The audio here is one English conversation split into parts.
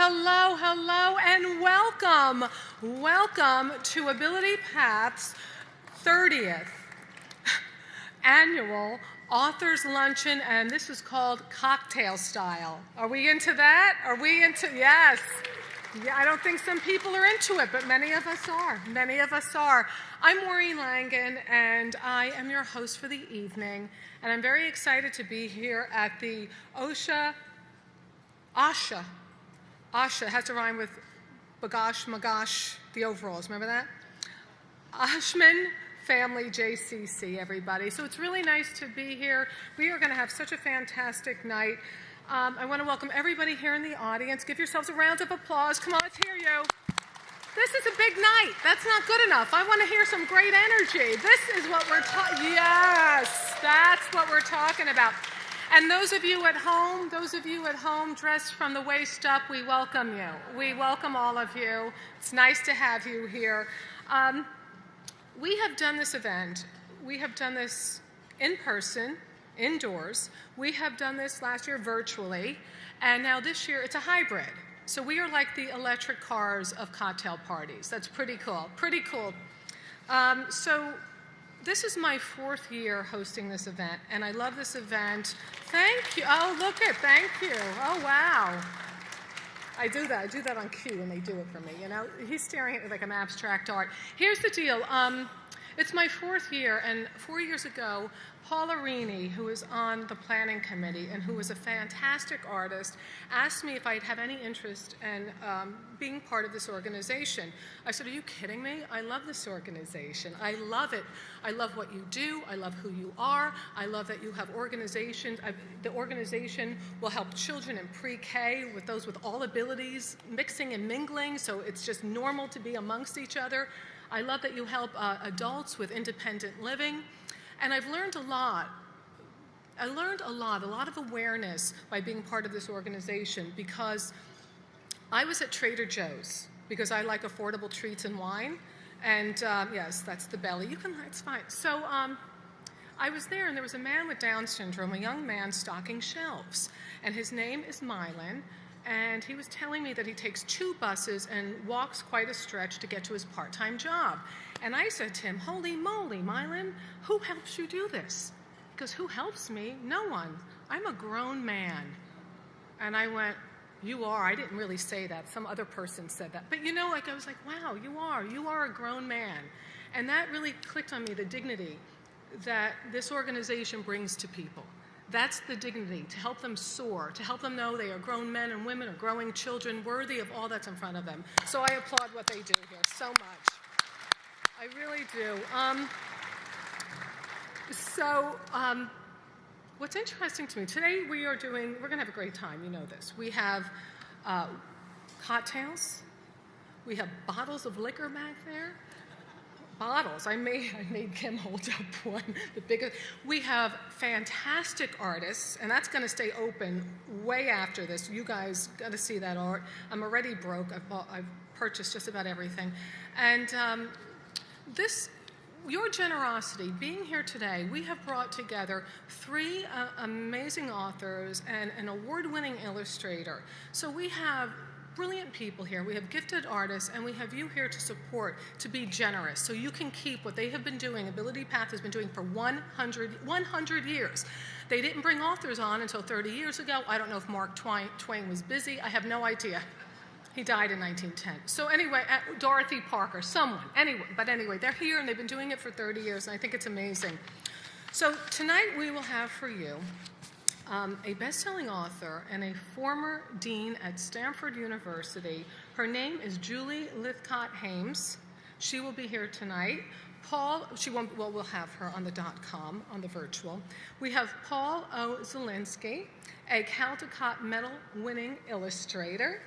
hello, hello, and welcome. Welcome to Ability Path's 30th annual Authors Luncheon, and this is called Cocktail Style. Are we into that? Are we into, yes. Yeah, I don't think some people are into it, but many of us are. Many of us are. I'm Maureen Langan, and I am your host for the evening, and I'm very excited to be here at the Asha, it has to rhyme with Bagash, Magash, the overalls, remember that? Ashman Family JCC, everybody. So it's really nice to be here. We are going to have such a fantastic night. I want to welcome everybody here in the audience. Give yourselves a round of applause. Come on, let's hear you. This is a big night. That's not good enough. I want to hear some great energy. This is what we're talking, yes, that's what we're talking about. And those of you at home dressed from the waist up, we welcome you. We welcome all of you. It's nice to have you here. We have done this event. We have done this in person, indoors. We have done this last year virtually, and now this year it's a hybrid. So we are like the electric cars of cocktail parties. That's pretty cool, pretty cool. So this is my 4th year hosting this event, and I love this event. Thank you. Oh, look it, thank you. Oh, wow. I do that on cue when they do it for me, you know. He's staring at me like I'm abstract art. Here's the deal. It's my 4th year, and 4 years ago, Paula Rini, who is on the planning committee and who is a fantastic artist, asked me if I'd have any interest in being part of this organization. I said, are you kidding me? I love this organization. I love it. I love what you do. I love who you are. I love that you have organizations. The organization will help children in pre-K with those with all abilities, mixing and mingling, so it's just normal to be amongst each other. I love that you help adults with independent living. And I've learned a lot. I learned a lot of awareness by being part of this organization, because I was at Trader Joe's because I like affordable treats and wine. And yes, that's the belly. You can, it's fine. So I was there, and there was a man with Down syndrome, a young man stocking shelves. And his name is Mylan. And he was telling me that he takes 2 buses and walks quite a stretch to get to his part-time job. And I said to him, holy moly, Mylan, who helps you do this? Because who helps me? No one. I'm a grown man. And I went, you are. I didn't really say that. Some other person said that. But you know, like, I was like, wow, you are a grown man. And that really clicked on me, the dignity that this organization brings to people. That's the dignity, to help them soar, to help them know they are grown men and women or growing children worthy of all that's in front of them. So I applaud what they do here so much. I really do. What's interesting to me, today we're going to have a great time, you know this. We have cocktails, we have bottles of liquor back there. Bottles. I made Kim hold up one, the biggest. We have fantastic artists, and that's going to stay open way after this. You guys got to see that art. I'm already broke. I've purchased just about everything. And your generosity, being here today, we have brought together 3 amazing authors and an award-winning illustrator. So we have brilliant people here. We have gifted artists, and we have you here to support, to be generous, so you can keep what they have been doing, Ability Path has been doing for 100 years. They didn't bring authors on until 30 years ago. I don't know if Mark Twain was busy. I have no idea. He died in 1910. So anyway, Dorothy Parker, someone. Anyway, they're here, and they've been doing it for 30 years, and I think it's amazing. So tonight we will have for you a best-selling author and a former dean at Stanford University. Her name is Julie Lythcott-Haims. She will be here tonight. We'll have her on the .com, on the virtual. We have Paul O. Zelinsky, a Caldecott Medal-winning illustrator.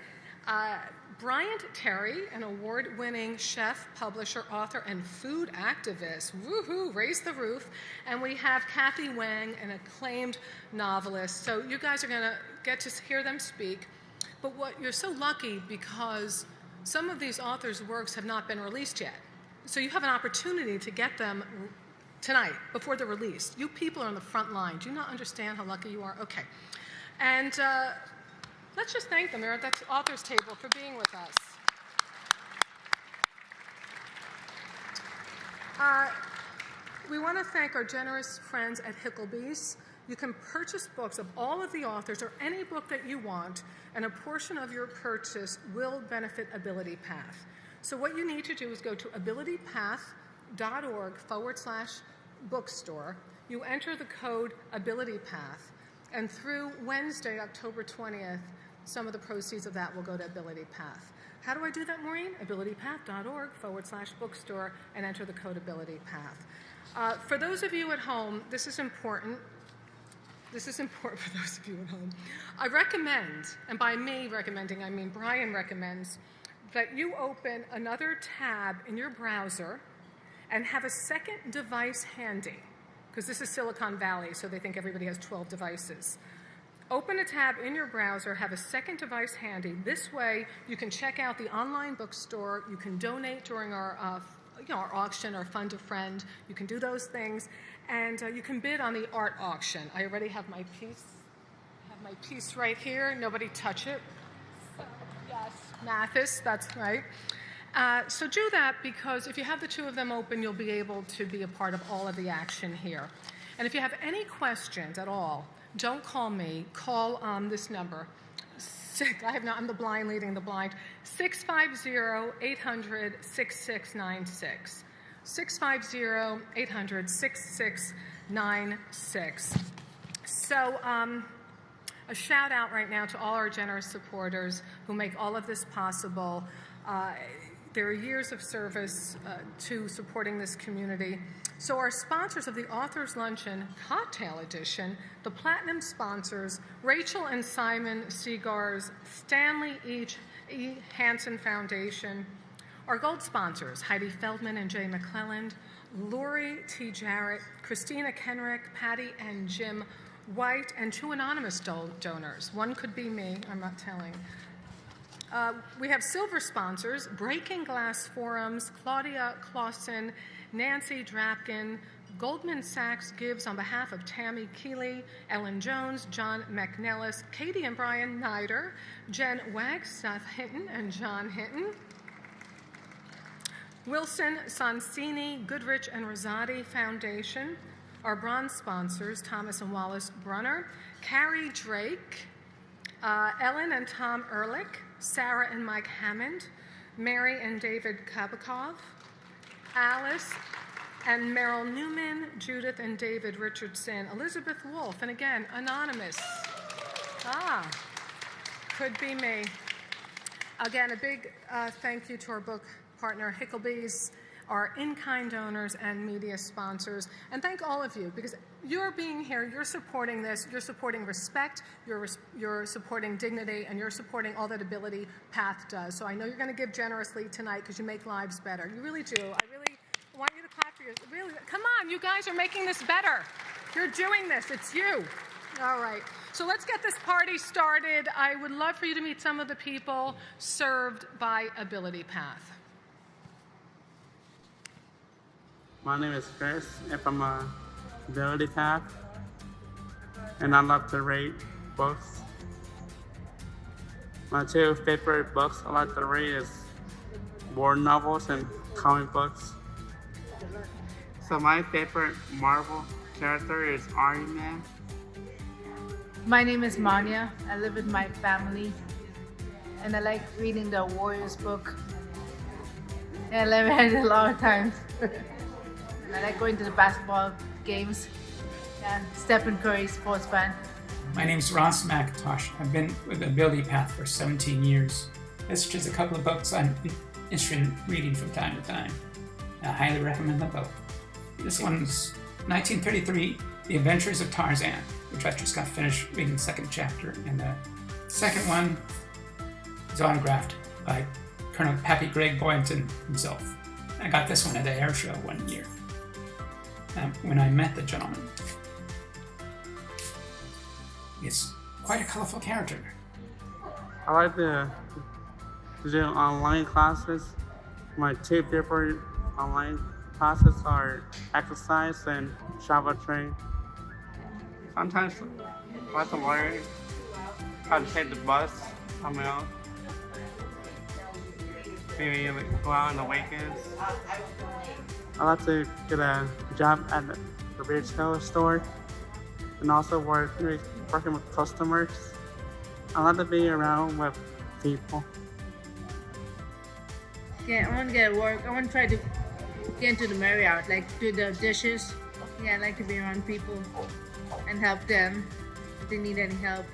Bryant Terry, an award-winning chef, publisher, author, and food activist. Woohoo, raise the roof. And we have Kathy Wang, an acclaimed novelist. So you guys are going to get to hear them speak. But you're so lucky because some of these authors' works have not been released yet. So you have an opportunity to get them tonight, before they're released. You people are on the front line. Do you not understand how lucky you are? Okay. And Let's just thank them. They're at the author's table for being with us. We want to thank our generous friends at Hickleby's. You can purchase books of all of the authors or any book that you want, and a portion of your purchase will benefit Ability Path. So what you need to do is go to abilitypath.org/bookstore. You enter the code AbilityPath, and through Wednesday, October 20th, some of the proceeds of that will go to Ability Path. How do I do that, Maureen? abilitypath.org/bookstore and enter the code AbilityPath. For those of you at home, this is important. This is important for those of you at home. I recommend, and by me recommending, I mean Bryan recommends, that you open another tab in your browser and have a second device handy, because this is Silicon Valley, so they think everybody has 12 devices. Open a tab in your browser, have a second device handy. This way, you can check out the online bookstore. You can donate during our auction or fund a friend. You can do those things, and you can bid on the art auction. I already have my piece. Right here. Nobody touch it. So, yes, Mathis. That's right. So do that, because if you have the two of them open, you'll be able to be a part of all of the action here. And if you have any questions at all, don't call me. Call this number. I'm the blind leading the blind. 650-800-6696. 650-800-6696. So a shout out right now to all our generous supporters who make all of this possible. There are years of service to supporting this community. So our sponsors of the Authors Luncheon Cocktail Edition, the Platinum sponsors, Rachel and Simon Segars, Stanley E. Hanson Foundation. Our gold sponsors, Heidi Feldman and Jay McClelland, Laurie T. Jarrett, Christina Kenrick, Patty and Jim White, and two anonymous donors. One could be me, I'm not telling. We have silver sponsors, Breaking Glass Forums, Claudia Claussen, Nancy Drapkin, Goldman Sachs gives on behalf of Tammy, Kiely, Ellen Jones, John McNellis, Katie and Bryan Neider, Jenn, Wagstaff, Hinton, and John Hinton. Wilson, Sonsini, Goodrich, and Rosati Foundation. Our bronze sponsors, Thomas and Wallace Brunner, Carrie Drake, Ellen and Tom Ehrlich, Sarah and Mike Hammond, Mary and David Kabakov, Alice and Merrill Newman, Judith and David Richardson, Elizabeth Wolf, and again, anonymous. Could be me. Again, a big thank you to our book partner, Hickleby's, our in-kind donors and media sponsors, and thank all of you, because you're being here, you're supporting this, you're supporting respect, you're supporting dignity, and you're supporting all that Ability Path does. So I know you're going to give generously tonight because you make lives better. You really do. I really want you to clap for yourself. Really, come on, you guys are making this better. You're doing this. It's you. All right. So let's get this party started. I would love for you to meet some of the people served by Ability Path. My name is Chris, and I'm a Ability Path, and I love to read books. My two favorite books I like to read is war novels and comic books. So my favorite Marvel character is Iron Man. My name is Manya. I live with my family, and I like reading the Warriors book. And I've read it a lot of times. And I like going to the basketball games. Yeah, Stephen Curry, sports fan. My name's Ross McIntosh. I've been with Ability Path for 17 years. This is just a couple of books I'm interested in reading from time to time. I highly recommend them both. This one's 1933, The Adventures of Tarzan, which I just got finished reading the second chapter. And the second one is autographed by Colonel Pappy Greg Boynton himself. I got this one at the air show one year when I met the gentleman. It's quite a colorful character. I like to do online classes. My two favorite online classes are exercise and Java train. Sometimes I like to learn how to take the bus something else. Maybe like, go out on the weekends. I like to get a job at the retail store and also working with customers. I like to be around with people. Yeah, I want to get work. I want to try to get into the Marriott, like do the dishes. Yeah, I like to be around people and help them if they need any help.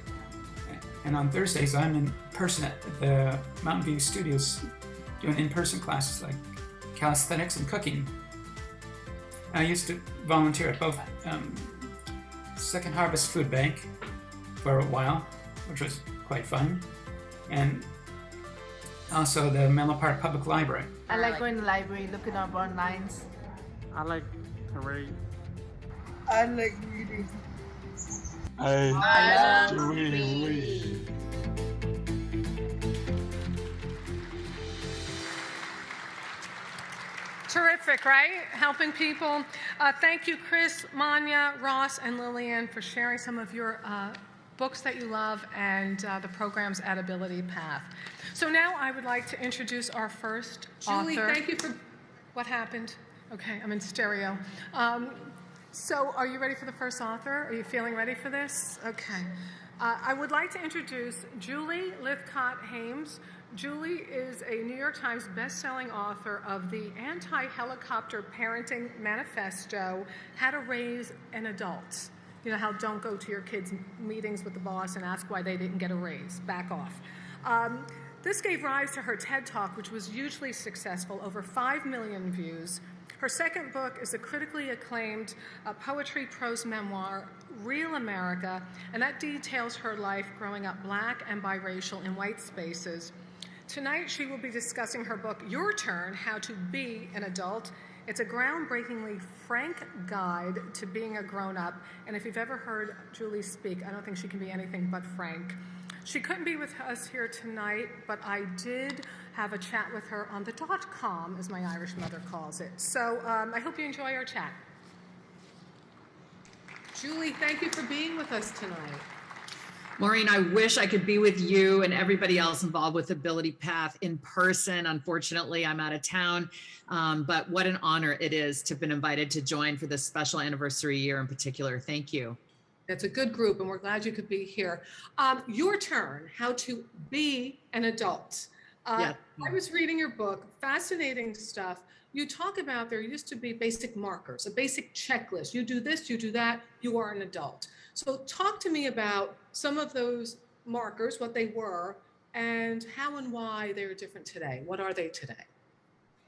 And on Thursdays, I'm in person at the Mountain View Studios doing in-person classes like calisthenics and cooking. I used to volunteer at both Second Harvest Food Bank for a while, which was quite fun, and also the Menlo Park Public Library. I like going to the library, looking up online. I like to read. I like reading. I love to read. Terrific, right? Helping people. Thank you, Chris, Manya, Ross, and Lillian for sharing some of your books that you love and the programs at Ability Path. So now I would like to introduce our first Julie, author. thank you for... What happened? Okay, I'm in stereo. So are you ready for the first author? Are you feeling ready for this? Okay. I would like to introduce Julie Lythcott-Haims. Julie is a New York Times best-selling author of the anti-helicopter parenting manifesto, How to Raise an Adult. You know how don't go to your kids' meetings with the boss and ask why they didn't get a raise. Back off. This gave rise to her TED Talk, which was hugely successful, over 5 million views. Her second book is a critically acclaimed poetry prose memoir, Real America, and that details her life growing up Black and biracial in white spaces. Tonight, she will be discussing her book, Your Turn, How to Be an Adult. It's a groundbreakingly frank guide to being a grown-up, and if you've ever heard Julie speak, I don't think she can be anything but frank. She couldn't be with us here tonight, but I did have a chat with her on the .com, as my Irish mother calls it. So I hope you enjoy our chat. Julie, thank you for being with us tonight. Maureen, I wish I could be with you and everybody else involved with Ability Path in person. Unfortunately, I'm out of town, but what an honor it is to have been invited to join for this special anniversary year in particular. Thank you. It's a good group, and we're glad you could be here. Your Turn, How to Be an Adult. Yeah. I was reading your book, fascinating stuff. You talk about there used to be basic markers, a basic checklist. You do this, you do that, you are an adult. So talk to me about some of those markers, what they were, and how and why they're different today. What are they today?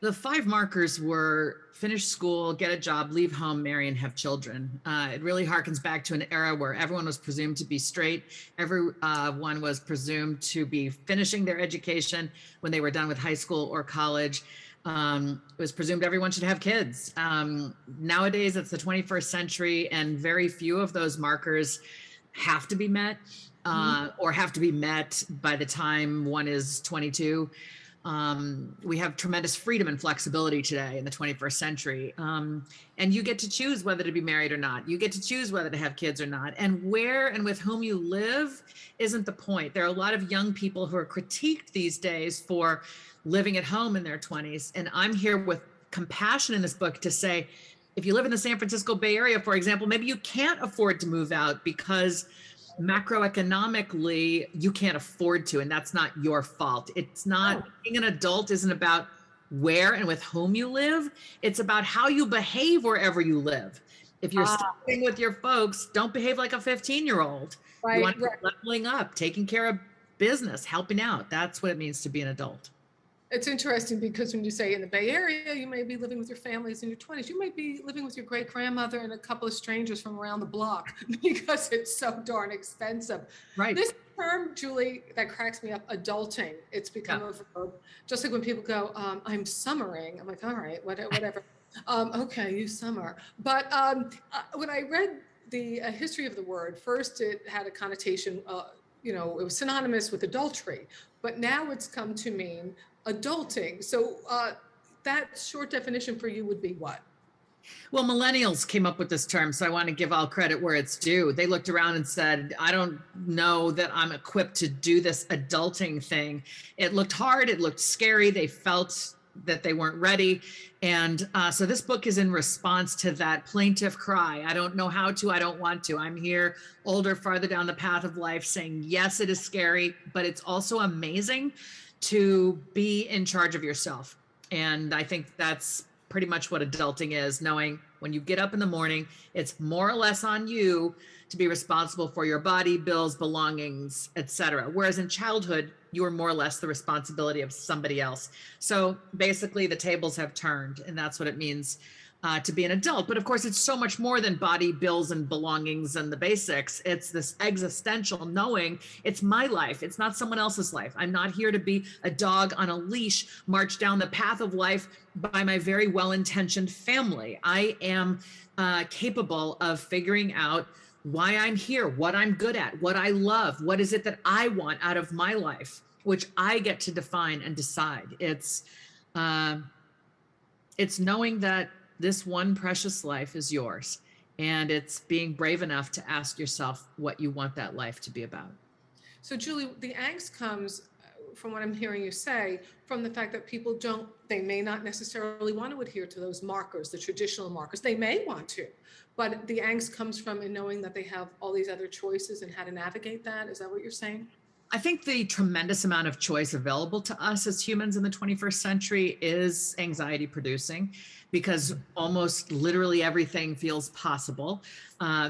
The 5 markers were finish school, get a job, leave home, marry, and have children. It really harkens back to an era where everyone was presumed to be straight. Everyone was presumed to be finishing their education when they were done with high school or college. It was presumed everyone should have kids. Nowadays, it's the 21st century, and very few of those markers have to be met or have to be met by the time one is 22. We have tremendous freedom and flexibility today in the 21st century. And you get to choose whether to be married or not. You get to choose whether to have kids or not. And where and with whom you live isn't the point. There are a lot of young people who are critiqued these days for living at home in their 20s. And I'm here with compassion in this book to say, if you live in the San Francisco Bay Area, for example, maybe you can't afford to move out because macroeconomically you can't afford to, and that's not your fault. It's not, being an adult isn't about where and with whom you live. It's about how you behave wherever you live. If you're staying with your folks, don't behave like a 15-year-old. Right, you want to be leveling up, taking care of business, helping out. That's what it means to be an adult. It's interesting because when you say in the Bay Area, you may be living with your families in your 20s. You might be living with your great grandmother and a couple of strangers from around the block because it's so darn expensive. Right. This term, Julie, that cracks me up, adulting, it's become a verb. Just like when people go, I'm summering, I'm like, all right, whatever. Okay, you summer. But when I read the history of the word, first it had a connotation, it was synonymous with adultery, but now it's come to mean adulting. So that short definition for you would be what? Well, millennials came up with this term, so I want to give all credit where it's due. They looked around and said, I don't know that I'm equipped to do this adulting thing. It looked hard, it looked scary, they felt that they weren't ready. And so this book is in response to that plaintive cry. I don't know how to, I don't want to. I'm here, older, farther down the path of life, saying, yes, it is scary, but it's also amazing to be in charge of yourself. And I think that's pretty much what adulting is, knowing when you get up in the morning, it's more or less on you to be responsible for your body, bills, belongings, etc. Whereas in childhood, you were more or less the responsibility of somebody else. So basically the tables have turned, and that's what it means to be an adult. But of course, it's so much more than body, bills, and belongings and the basics. It's this existential knowing it's my life. It's not someone else's life. I'm not here to be a dog on a leash, march down the path of life by my very well-intentioned family. I am capable of figuring out why I'm here, what I'm good at, what I love, what is it that I want out of my life, which I get to define and decide. It's knowing that this one precious life is yours, and it's being brave enough to ask yourself what you want that life to be about. So Julie, the angst comes, from what I'm hearing you say, from the fact that people they may not necessarily want to adhere to those markers, the traditional markers. They may want to, but the angst comes from in knowing that they have all these other choices and how to navigate that. Is that what you're saying? I think the tremendous amount of choice available to us as humans in the 21st century is anxiety producing, because almost literally everything feels possible.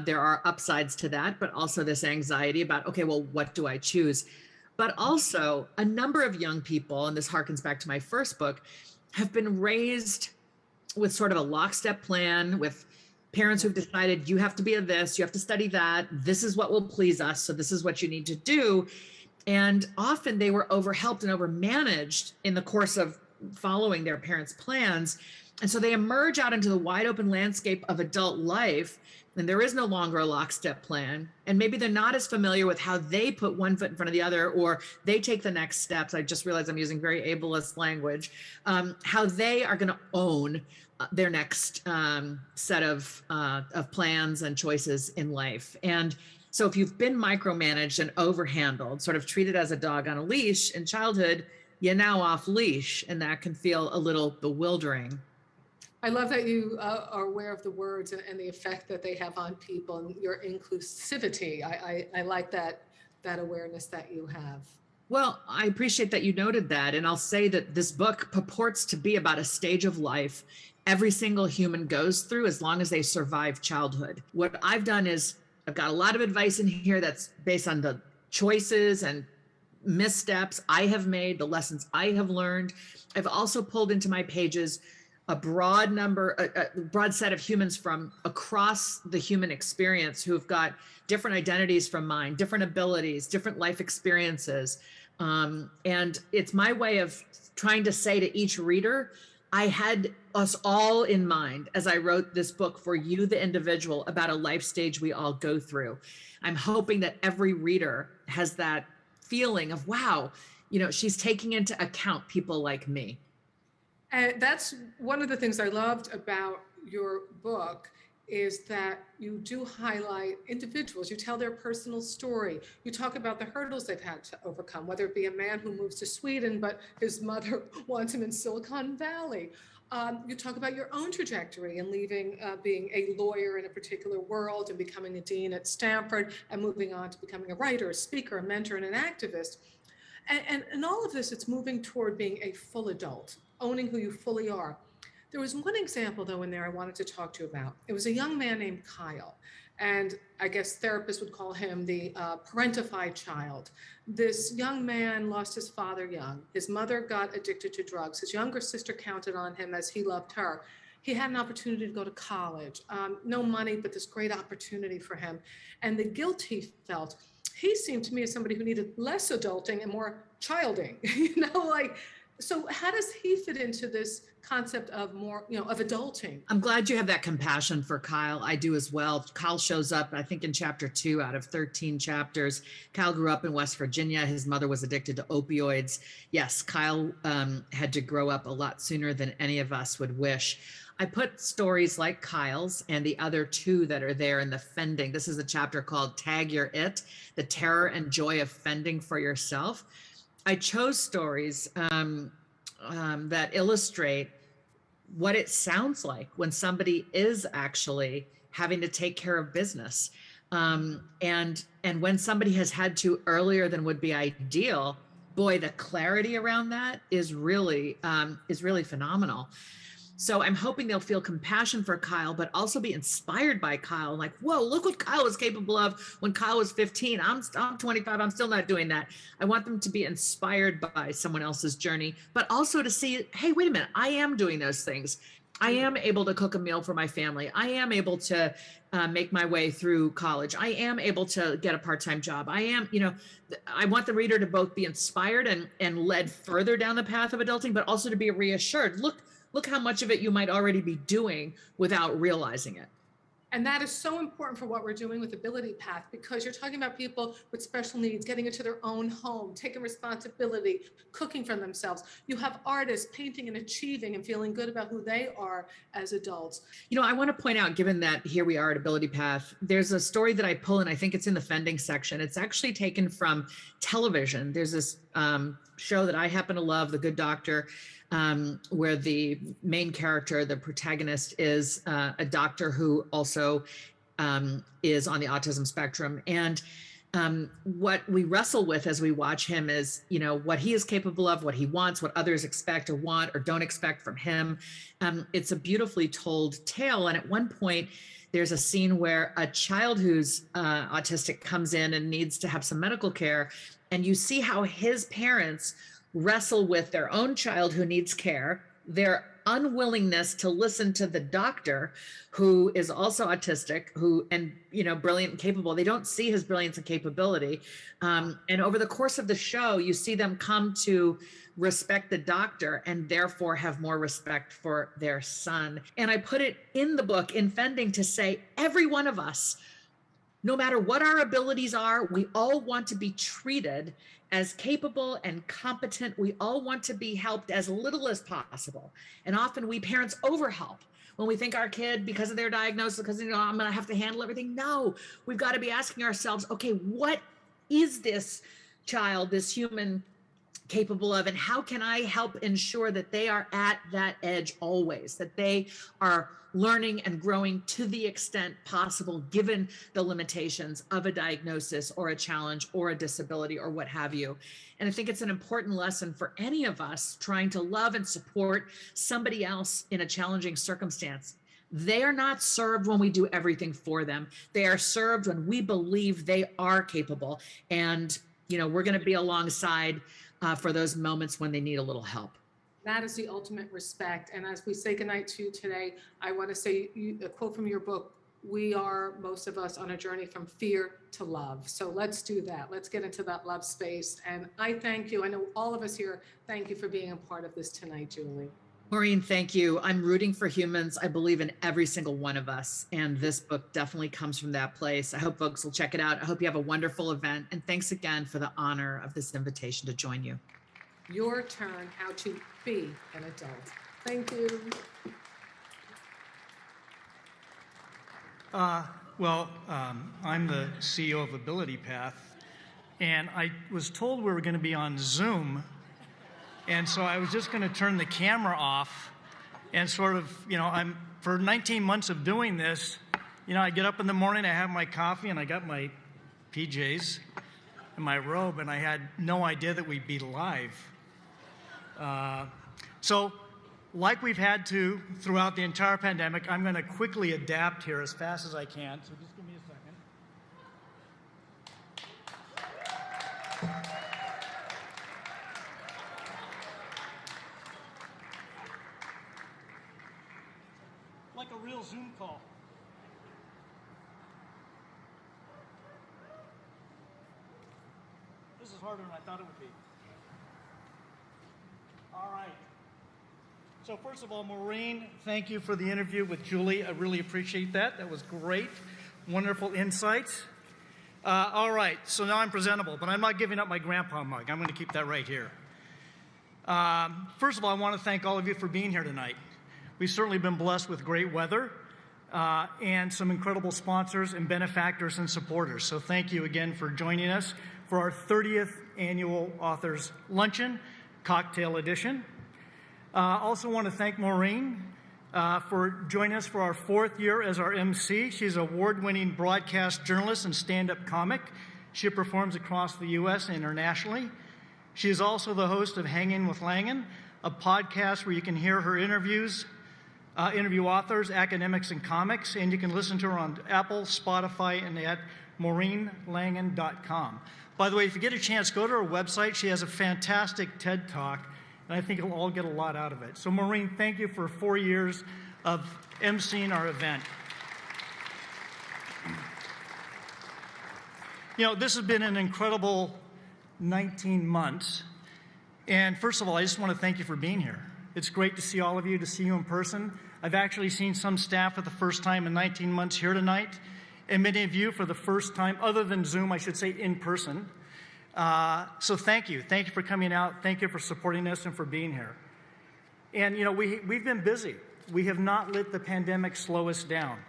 There are upsides to that, but also this anxiety about, okay, well, what do I choose? But also a number of young people, and this harkens back to my first book, have been raised with sort of a lockstep plan, with parents who've decided you have to be a this, you have to study that, this is what will please us, so this is what you need to do. And often they were overhelped and overmanaged in the course of following their parents' plans. And so they emerge out into the wide open landscape of adult life, and there is no longer a lockstep plan. And maybe they're not as familiar with how they put one foot in front of the other, or they take the next steps. I just realized I'm using very ableist language, how they are going to own their next set of plans and choices in life. And so if you've been micromanaged and overhandled, sort of treated as a dog on a leash in childhood, you're now off leash, and that can feel a little bewildering. I love that you are aware of the words and the effect that they have on people, and your inclusivity. I like that awareness that you have. Well, I appreciate that you noted that. And I'll say that this book purports to be about a stage of life every single human goes through as long as they survive childhood. What I've done is I've got a lot of advice in here that's based on the choices and missteps I have made, the lessons I have learned. I've also pulled into my pages a broad set of humans from across the human experience who've got different identities from mine, different abilities, different life experiences. And it's my way of trying to say to each reader, I had us all in mind as I wrote this book for you, the individual, about a life stage we all go through. I'm hoping that every reader has that feeling of, wow, she's taking into account people like me. And that's one of the things I loved about your book, is that you do highlight individuals. You tell their personal story. You talk about the hurdles they've had to overcome, whether it be a man who moves to Sweden, but his mother wants him in Silicon Valley. You talk about your own trajectory and leaving being a lawyer in a particular world and becoming a dean at Stanford and moving on to becoming a writer, a speaker, a mentor, and an activist. And all of this, it's moving toward being a full adult, owning who you fully are. There was one example, though, in there I wanted to talk to you about. It was a young man named Kyle, and I guess therapists would call him the parentified child. This young man lost his father young. His mother got addicted to drugs. His younger sister counted on him as he loved her. He had an opportunity to go to college. No money, but this great opportunity for him. And the guilt he felt, he seemed to me as somebody who needed less adulting and more childing, like So how does he fit into this concept of more, of adulting? I'm glad you have that compassion for Kyle. I do as well. Kyle shows up, I think, in chapter 2 out of 13 chapters. Kyle grew up in West Virginia. His mother was addicted to opioids. Yes, Kyle had to grow up a lot sooner than any of us would wish. I put stories like Kyle's and the other 2 that are there in the fending. This is a chapter called Tag Your It, the terror and joy of fending for yourself. I chose stories that illustrate what it sounds like when somebody is actually having to take care of business. And when somebody has had to earlier than would be ideal, boy, the clarity around that is really phenomenal. So I'm hoping they'll feel compassion for Kyle, but also be inspired by Kyle. Like, whoa, look what Kyle was capable of when Kyle was 15. I'm 25. I'm still not doing that. I want them to be inspired by someone else's journey, but also to see, hey, wait a minute, I am doing those things. I am able to cook a meal for my family. I am able to make my way through college. I am able to get a part-time job. I am, I want the reader to both be inspired and led further down the path of adulting, but also to be reassured. Look how much of it you might already be doing without realizing it. And that is so important for what we're doing with Ability Path, because you're talking about people with special needs, getting into their own home, taking responsibility, cooking for themselves. You have artists painting and achieving and feeling good about who they are as adults. I want to point out, given that here we are at Ability Path, there's a story that I pull, and I think it's in the fending section. It's actually taken from television. There's this show that I happen to love, The Good Doctor, where the main character, the protagonist, is a doctor who also is on the autism spectrum. And what we wrestle with as we watch him is, what he is capable of, what he wants, what others expect or want or don't expect from him. It's a beautifully told tale. And at one point, there's a scene where a child who's autistic comes in and needs to have some medical care. And you see how his parents wrestle with their own child who needs care, their unwillingness to listen to the doctor who is also autistic, and brilliant and capable. They don't see his brilliance and capability. And over the course of the show, you see them come to respect the doctor and therefore have more respect for their son. And I put it in the book, in Fending, to say every one of us, no matter what our abilities are, we all want to be treated as capable and competent. We all want to be helped as little as possible. And often we parents overhelp when we think our kid, because of their diagnosis, because I'm going to have to handle everything. No, we've got to be asking ourselves, okay, what is this child, this human, capable of, and how can I help ensure that they are at that edge always, that they are learning and growing to the extent possible, given the limitations of a diagnosis or a challenge or a disability or what have you. And I think it's an important lesson for any of us trying to love and support somebody else in a challenging circumstance. They are not served when we do everything for them. They are served when we believe they are capable. And, we're going to be alongside for those moments when they need a little help. That is the ultimate respect. And as we say goodnight to you today, I want to say a quote from your book: we are, most of us, on a journey from fear to love. So let's do that. Let's get into that love space. And I thank you. I know all of us here thank you for being a part of this tonight, Julie. Maureen, thank you. I'm rooting for humans. I believe in every single one of us. And this book definitely comes from that place. I hope folks will check it out. I hope you have a wonderful event. And thanks again for the honor of this invitation to join you. Your turn, how to be an adult. Thank you. I'm the CEO of Ability Path, and I was told we were going to be on Zoom, and so I was just going to turn the camera off and sort of, I'm for 19 months of doing this, I get up in the morning, I have my coffee, and I got my PJs and my robe, and I had no idea that we'd be live. So like we've had to throughout the entire pandemic, I'm going to quickly adapt here as fast as I can. So just give me a second. Like a real Zoom call. This is harder than I thought it would be. All right. So first of all, Maureen, thank you for the interview with Julie. I really appreciate that. That was great. Wonderful insights. All right, so now I'm presentable, but I'm not giving up my grandpa mug. I'm going to keep that right here. First of all, I want to thank all of you for being here tonight. We've certainly been blessed with great weather and some incredible sponsors and benefactors and supporters. So thank you again for joining us for our 30th annual Authors Luncheon, Cocktail Edition. Also want to thank Maureen for joining us for our 4th year as our MC. She's an award-winning broadcast journalist and stand-up comic. She performs across the U.S. and internationally. She is also the host of Hangin' with Langin', a podcast where you can hear her interview authors, academics, and comics, and you can listen to her on Apple, Spotify, and at maureenlangan.com. By the way, if you get a chance, go to her website. She has a fantastic TED Talk, and I think you'll all get a lot out of it. So Maureen, thank you for 4 years of emceeing our event. You know, this has been an incredible 19 months. And first of all, I just want to thank you for being here. It's great to see all of you, to see you in person. I've actually seen some staff for the first time in 19 months here tonight, and many of you for the first time, other than Zoom, I should say, in person. So thank you. Thank you for coming out. Thank you for supporting us and for being here. And, you know, we've been busy. We have not let the pandemic slow us down.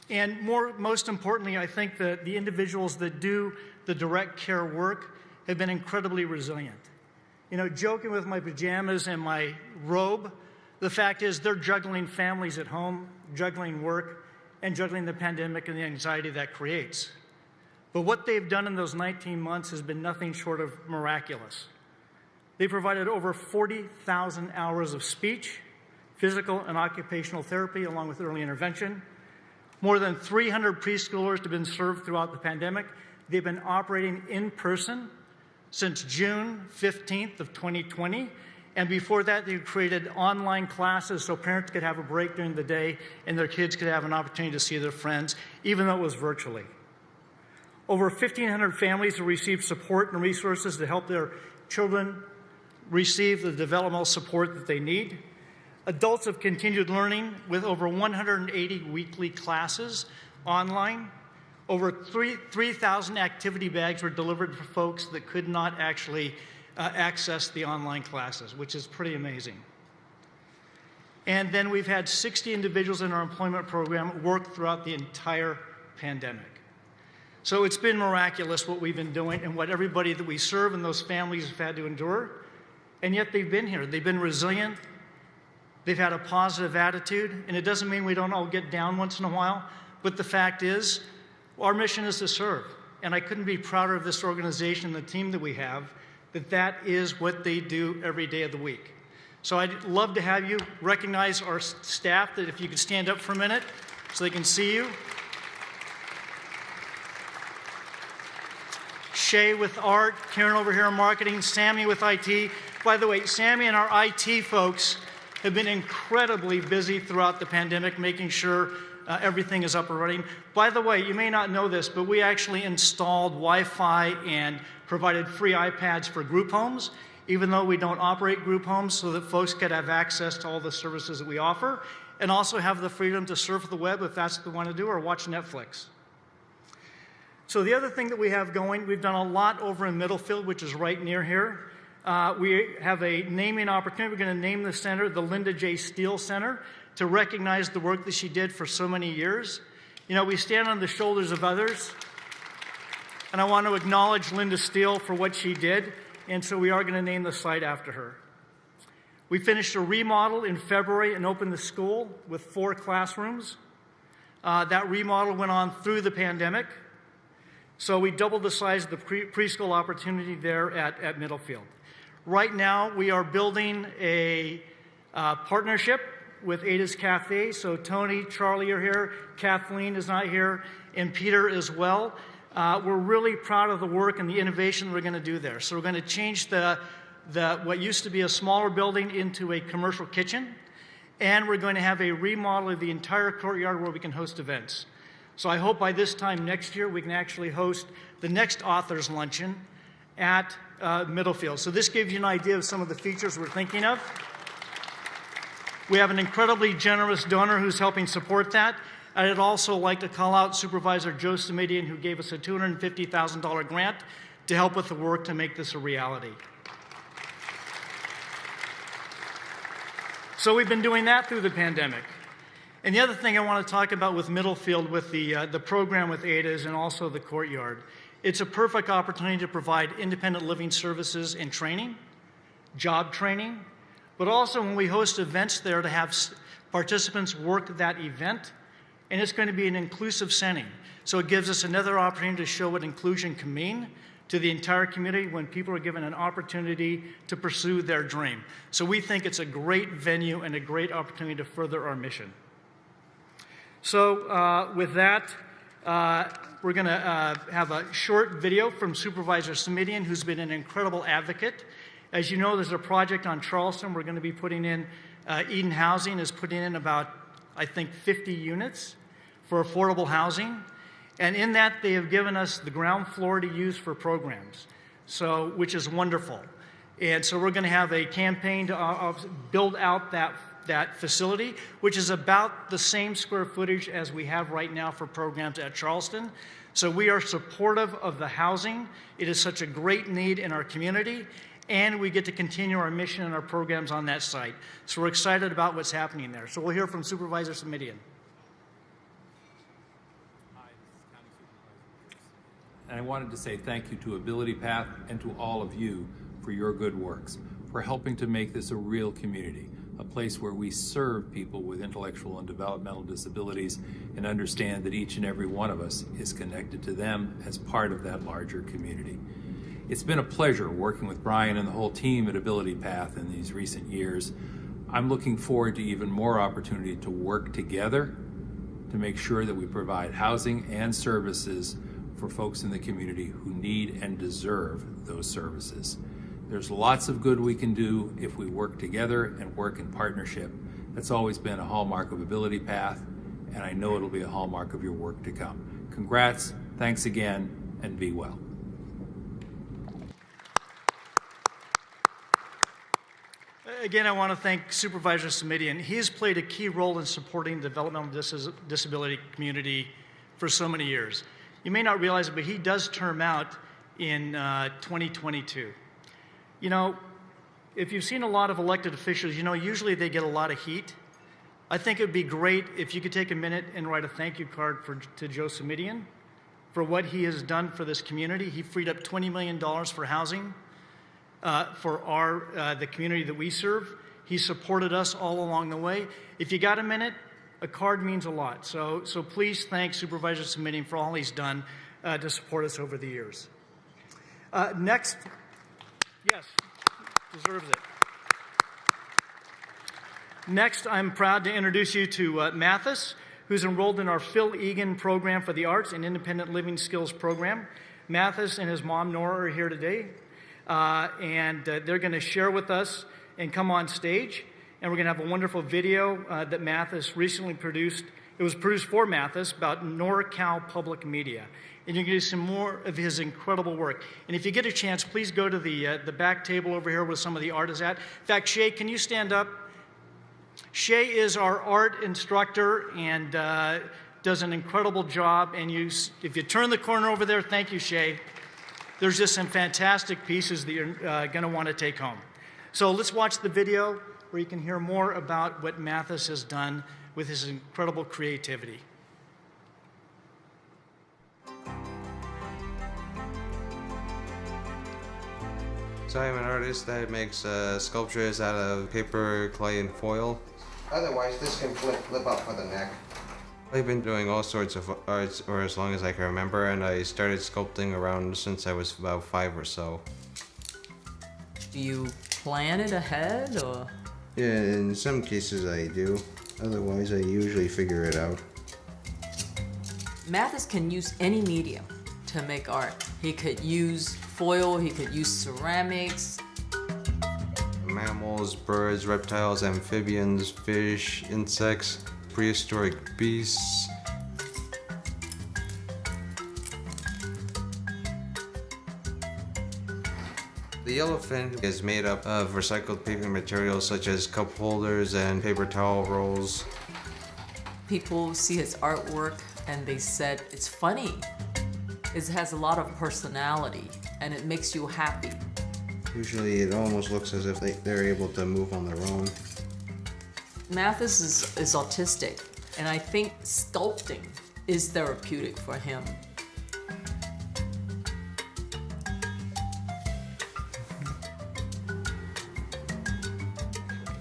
And most importantly, I think that the individuals that do the direct care work have been incredibly resilient. You know, joking with my pajamas and my robe, the fact is they're juggling families at home, juggling work, and juggling the pandemic and the anxiety that creates. But what they've done in those 19 months has been nothing short of miraculous. They provided over 40,000 hours of speech, physical and occupational therapy, along with early intervention. More than 300 preschoolers have been served throughout the pandemic. They've been operating in person since June 15th of 2020. And before that, they created online classes so parents could have a break during the day and their kids could have an opportunity to see their friends, even though it was virtually. Over 1,500 families have received support and resources to help their children receive the developmental support that they need. Adults have continued learning with over 180 weekly classes online. Over 3,000 activity bags were delivered for folks that could not actually access the online classes, which is pretty amazing. And then we've had 60 individuals in our employment program work throughout the entire pandemic. So it's been miraculous what we've been doing and what everybody that we serve and those families have had to endure. And yet they've been here. They've been resilient. They've had a positive attitude. And it doesn't mean we don't all get down once in a while. But the fact is, our mission is to serve. And I couldn't be prouder of this organization, the team that we have, that is what they do every day of the week. So I'd love to have you recognize our staff, that if you could stand up for a minute so they can see you. Shay with art, Karen over here in marketing, Sammy with IT. By the way, Sammy and our IT folks have been incredibly busy throughout the pandemic, making sure everything is up and running. By the way, you may not know this, but we actually installed Wi-Fi and provided free iPads for group homes, even though we don't operate group homes, so that folks could have access to all the services that we offer, and also have the freedom to surf the web if that's what they want to do, or watch Netflix. So the other thing that we have going, we've done a lot over in Middlefield, which is right near here. We have a naming opportunity. We're going to name the center the Linda J. Steele Center to recognize the work that she did for so many years. You know, we stand on the shoulders of others, and I want to acknowledge Linda Steele for what she did, and so we are going to name the site after her. We finished a remodel in February and opened the school with 4 classrooms. That remodel went on through the pandemic. So we doubled the size of the preschool opportunity there at Middlefield. Right now, we are building a partnership with Ada's Cafe. So Tony, Charlie are here, Kathleen is not here, and Peter as well. We're really proud of the work and the innovation we're going to do there. So we're going to change what used to be a smaller building into a commercial kitchen, and we're going to have a remodel of the entire courtyard where we can host events. So I hope by this time next year we can actually host the next Authors Luncheon at Middlefield. So this gives you an idea of some of the features we're thinking of. We have an incredibly generous donor who's helping support that. I'd also like to call out Supervisor Joe Simidian, who gave us a $250,000 grant to help with the work to make this a reality. So we've been doing that through the pandemic. And the other thing I want to talk about with Middlefield, with the program with ADAs and also the courtyard, it's a perfect opportunity to provide independent living services and training, job training, but also when we host events there to have participants work that event, and it's going to be an inclusive setting. So it gives us another opportunity to show what inclusion can mean to the entire community when people are given an opportunity to pursue their dream. So we think it's a great venue and a great opportunity to further our mission. So with that, we're going to have a short video from Supervisor Simidian, who's been an incredible advocate. As you know, there's a project on Charleston we're going to be putting in. Eden Housing is putting in about, I think, 50 units for affordable housing. And in that, they have given us the ground floor to use for programs, so, which is wonderful. And so we're going to have a campaign to build out that facility, which is about the same square footage as we have right now for programs at Charleston. So we are supportive of the housing. It is such a great need in our community, and we get to continue our mission and our programs on that site. So we're excited about what's happening there. So we'll hear from Supervisor Simidian. And I wanted to say thank you to Ability Path and to all of you for your good works, for helping to make this a real community, a place where we serve people with intellectual and developmental disabilities and understand that each and every one of us is connected to them as part of that larger community. It's been a pleasure working with Bryan and the whole team at Ability Path in these recent years. I'm looking forward to even more opportunity to work together to make sure that we provide housing and services for folks in the community who need and deserve those services. There's lots of good we can do if we work together and work in partnership. That's always been a hallmark of Ability Path, and I know it'll be a hallmark of your work to come. Congrats, thanks again, and be well. Again, I want to thank Supervisor Simidian. He has played a key role in supporting the developmental disability community for so many years. You may not realize it, but he does term out in 2022. You know, if you've seen a lot of elected officials, you know, usually they get a lot of heat. I think it would be great if you could take a minute and write a thank you card to Joe Simidian for what he has done for this community. He freed up $20 million for housing for the community that we serve. He supported us all along the way. If you got a minute, a card means a lot. So please thank Supervisor Simidian for all he's done to support us over the years. Next, yes, deserves it. Next, I'm proud to introduce you to Mathis, who's enrolled in our Phil Egan program for the arts and independent living skills program. Mathis and his mom, Nora, are here today, and they're going to share with us and come on stage. And we're going to have a wonderful video that Mathis recently produced. It was produced for Mathis about NorCal Public Media. And you can do some more of his incredible work. And if you get a chance, please go to the back table over here where some of the art is at. In fact, Shay, can you stand up? Shay is our art instructor and does an incredible job. And if you turn the corner over there, thank you, Shay. There's just some fantastic pieces that you're going to want to take home. So let's watch the video where you can hear more about what Mathis has done with his incredible creativity. So I'm an artist that makes sculptures out of paper, clay, and foil. Otherwise, this can flip up for the neck. I've been doing all sorts of arts for as long as I can remember, and I started sculpting around since I was about 5 or so. Do you plan it ahead, or? Yeah, in some cases I do. Otherwise, I usually figure it out. Mathis can use any medium to make art. He could use foil, he could use ceramics. Mammals, birds, reptiles, amphibians, fish, insects, prehistoric beasts. The elephant is made up of recycled paper materials such as cup holders and paper towel rolls. People see his artwork and they said it's funny. It has a lot of personality and it makes you happy. Usually it almost looks as if they're able to move on their own. Mathis is autistic, and I think sculpting is therapeutic for him.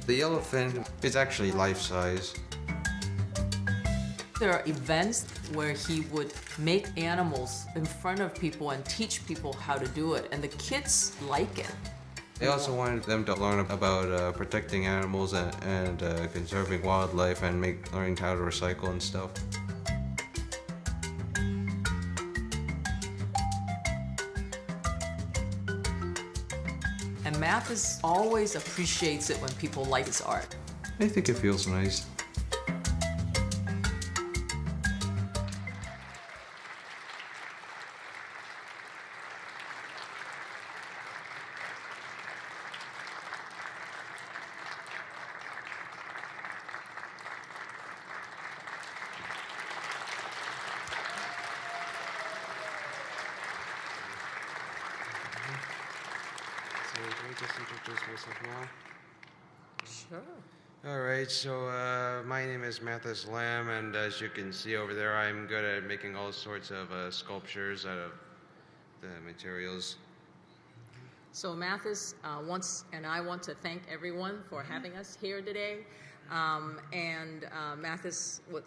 The elephant is actually life-size. There are events where he would make animals in front of people and teach people how to do it, and the kids like it. They also wanted them to learn about protecting animals and conserving wildlife and learning how to recycle and stuff. And Mathis always appreciates it when people like his art. I think it feels nice. Can I just introduce myself now? Sure. All right, so my name is Mathis Lamb, and as you can see over there, I'm good at making all sorts of sculptures out of the materials. So Mathis and I want to thank everyone for having us here today. Mathis would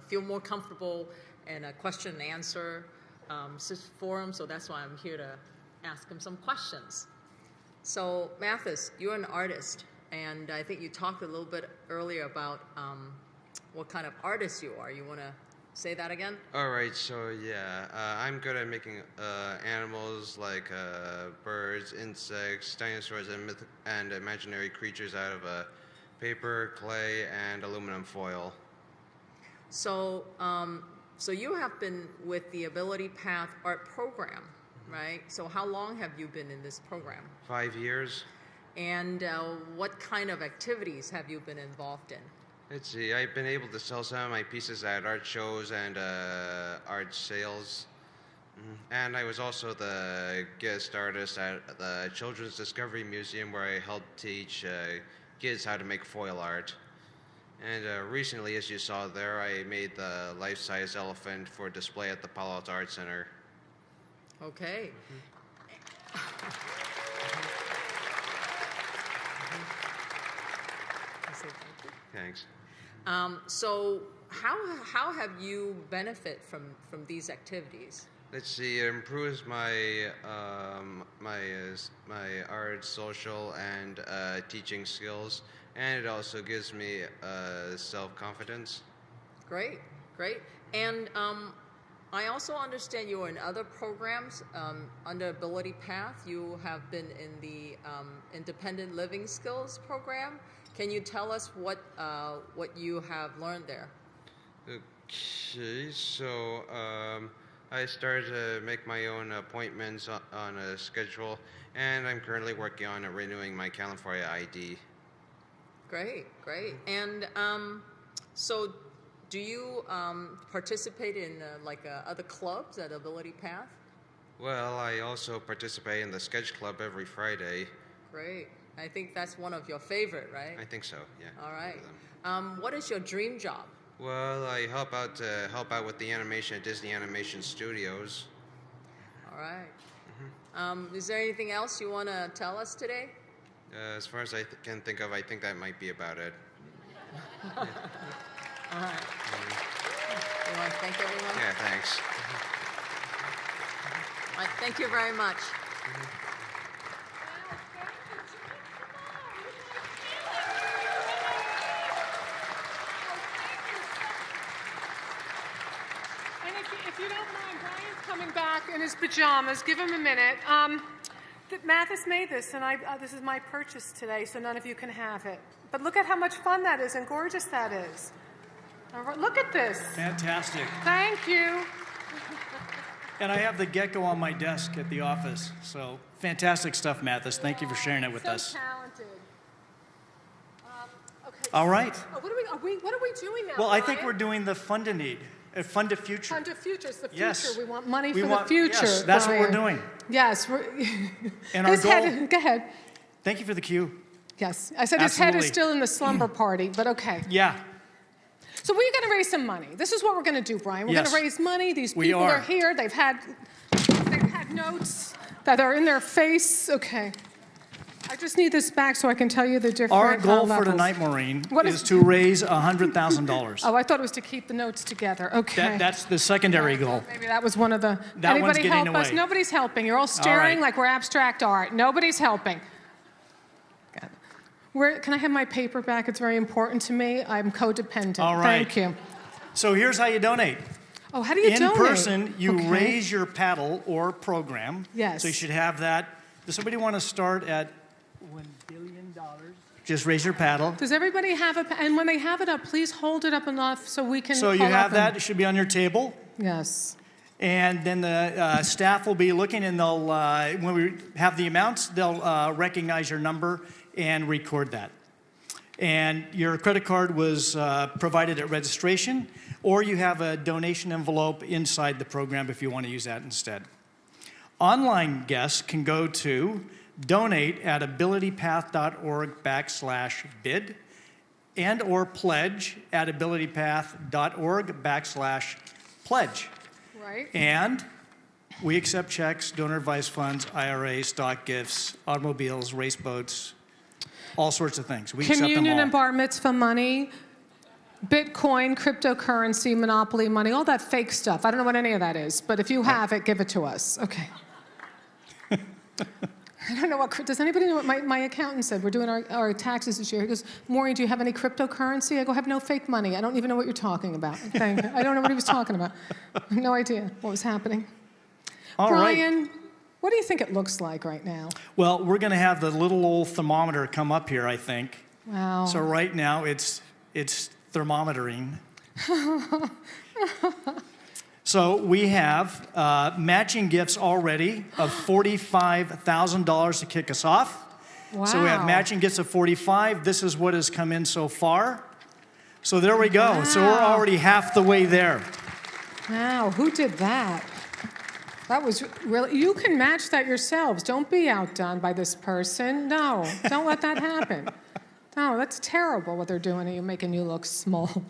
feel more comfortable in a question and answer forum, so that's why I'm here to ask him some questions. So Mathis, you're an artist, and I think you talked a little bit earlier about what kind of artist you are. You want to say that again? All right, so yeah, I'm good at making animals like birds, insects, dinosaurs, and imaginary creatures out of paper, clay, and aluminum foil. So, so you have been with the Ability Path art program, right? So how long have you been in this program? 5 years. And what kind of activities have you been involved in? Let's see, I've been able to sell some of my pieces at art shows and art sales. And I was also the guest artist at the Children's Discovery Museum, where I helped teach kids how to make foil art. And recently, as you saw there, I made the life-size elephant for display at the Palo Alto Art Center. Okay. Thanks. So how have you benefit from these activities? Let's see, it improves my my art, social, and teaching skills, and it also gives me self-confidence. Great, great. And I also understand you're in other programs under Ability Path. You have been in the Independent Living Skills program. Can you tell us what you have learned there? Okay, so I started to make my own appointments on a schedule, and I'm currently working on renewing my California ID. Great, great. And so do you participate in other clubs at Ability Path? Well, I also participate in the Sketch Club every Friday. Great. I think that's one of your favorite, right? I think so, yeah. All right. What is your dream job? Well, I help out with the animation at Disney Animation Studios. All right. Is there anything else you want to tell us today? As far as I can think of, I think that might be about it. All right. You want to thank everyone? Yeah, thanks. All right, thank you very much. If you don't mind, Bryan's coming back in his pajamas. Give him a minute. Mathis made this, and this is my purchase today, so none of you can have it. But look at how much fun that is and gorgeous that is. All right, look at this. Fantastic. Thank you. And I have the gecko on my desk at the office, so fantastic stuff, Mathis. Thank you for sharing it with So us. talented. Okay. All right. What are we doing now? Well, I think Bryan? we're doing the Fund to Need, Fund to Future. Fund to future. It's the future. Yes. We want money We for want- the future. yes, that's what we're Bryan. doing. Yes. And our His head, goal- go ahead. Thank you for the cue. Yes. I said his head is Absolutely. still in the slumber party, but okay. Yeah. So we're going to raise some money. This is what we're going to do, Bryan. We're Yes. going to raise money. These We people are. are here. They've had notes that are in their face. Okay. I just need this back so I can tell you the different Our goal for levels. tonight, Maureen, What is is- to raise $100,000. Oh, I thought it was to keep the notes together. Okay. That's the secondary goal. Maybe that was one of the. That one's Anybody getting help us? away. Nobody's helping. You're all staring right. like we're abstract art. Nobody's helping. Got it. Can I have my paper back? It's very important to me. I'm codependent. All right. Thank you. So here's how you donate. Oh, how do you In donate? person, you Okay. raise your paddle or program. Yes. So you should have that. Does somebody want to start at $1 billion? Just raise your paddle. Does everybody have and when they have it up, please hold it up enough so we can. So you call have up that. It should be on your table. Yes. And then the staff will be looking, and they'll, when we have the amounts, they'll recognize your number and record that. And your credit card was provided at registration, or you have a donation envelope inside the program if you want to use that instead. Online guests can go to donate@abilitypath.org/bid and or pledge at abilitypath.org/pledge. Right. And we accept checks, donor advised funds, IRAs, stock gifts, automobiles, race boats, all sorts of things. We accept them Communion all. and bar mitzvah money, Bitcoin, cryptocurrency, monopoly money, all that fake stuff. I don't know what any of that is, but if you have it, give it to us. Okay. I don't know what, does anybody know what my accountant said? We're doing our taxes this year. He goes, Maureen, do you have any cryptocurrency? I go, I have no fake money. I don't even know what you're talking about. Thank you. I don't know what he was talking about. I have no idea what was happening. All right. Bryan, what do you think it looks like right now? Well, we're going to have the little old thermometer come up here, I think. Wow. So right now it's thermometering. So we have matching gifts already of $45,000 to kick us off. Wow. So we have matching gifts of 45. This is what has come in so far. So there we go. So we're Wow. already half the way there. Wow, who did that? That was really, you can match that yourselves. Don't be outdone by this person. No, don't let that happen. No, that's terrible what they're doing to you, making you look small.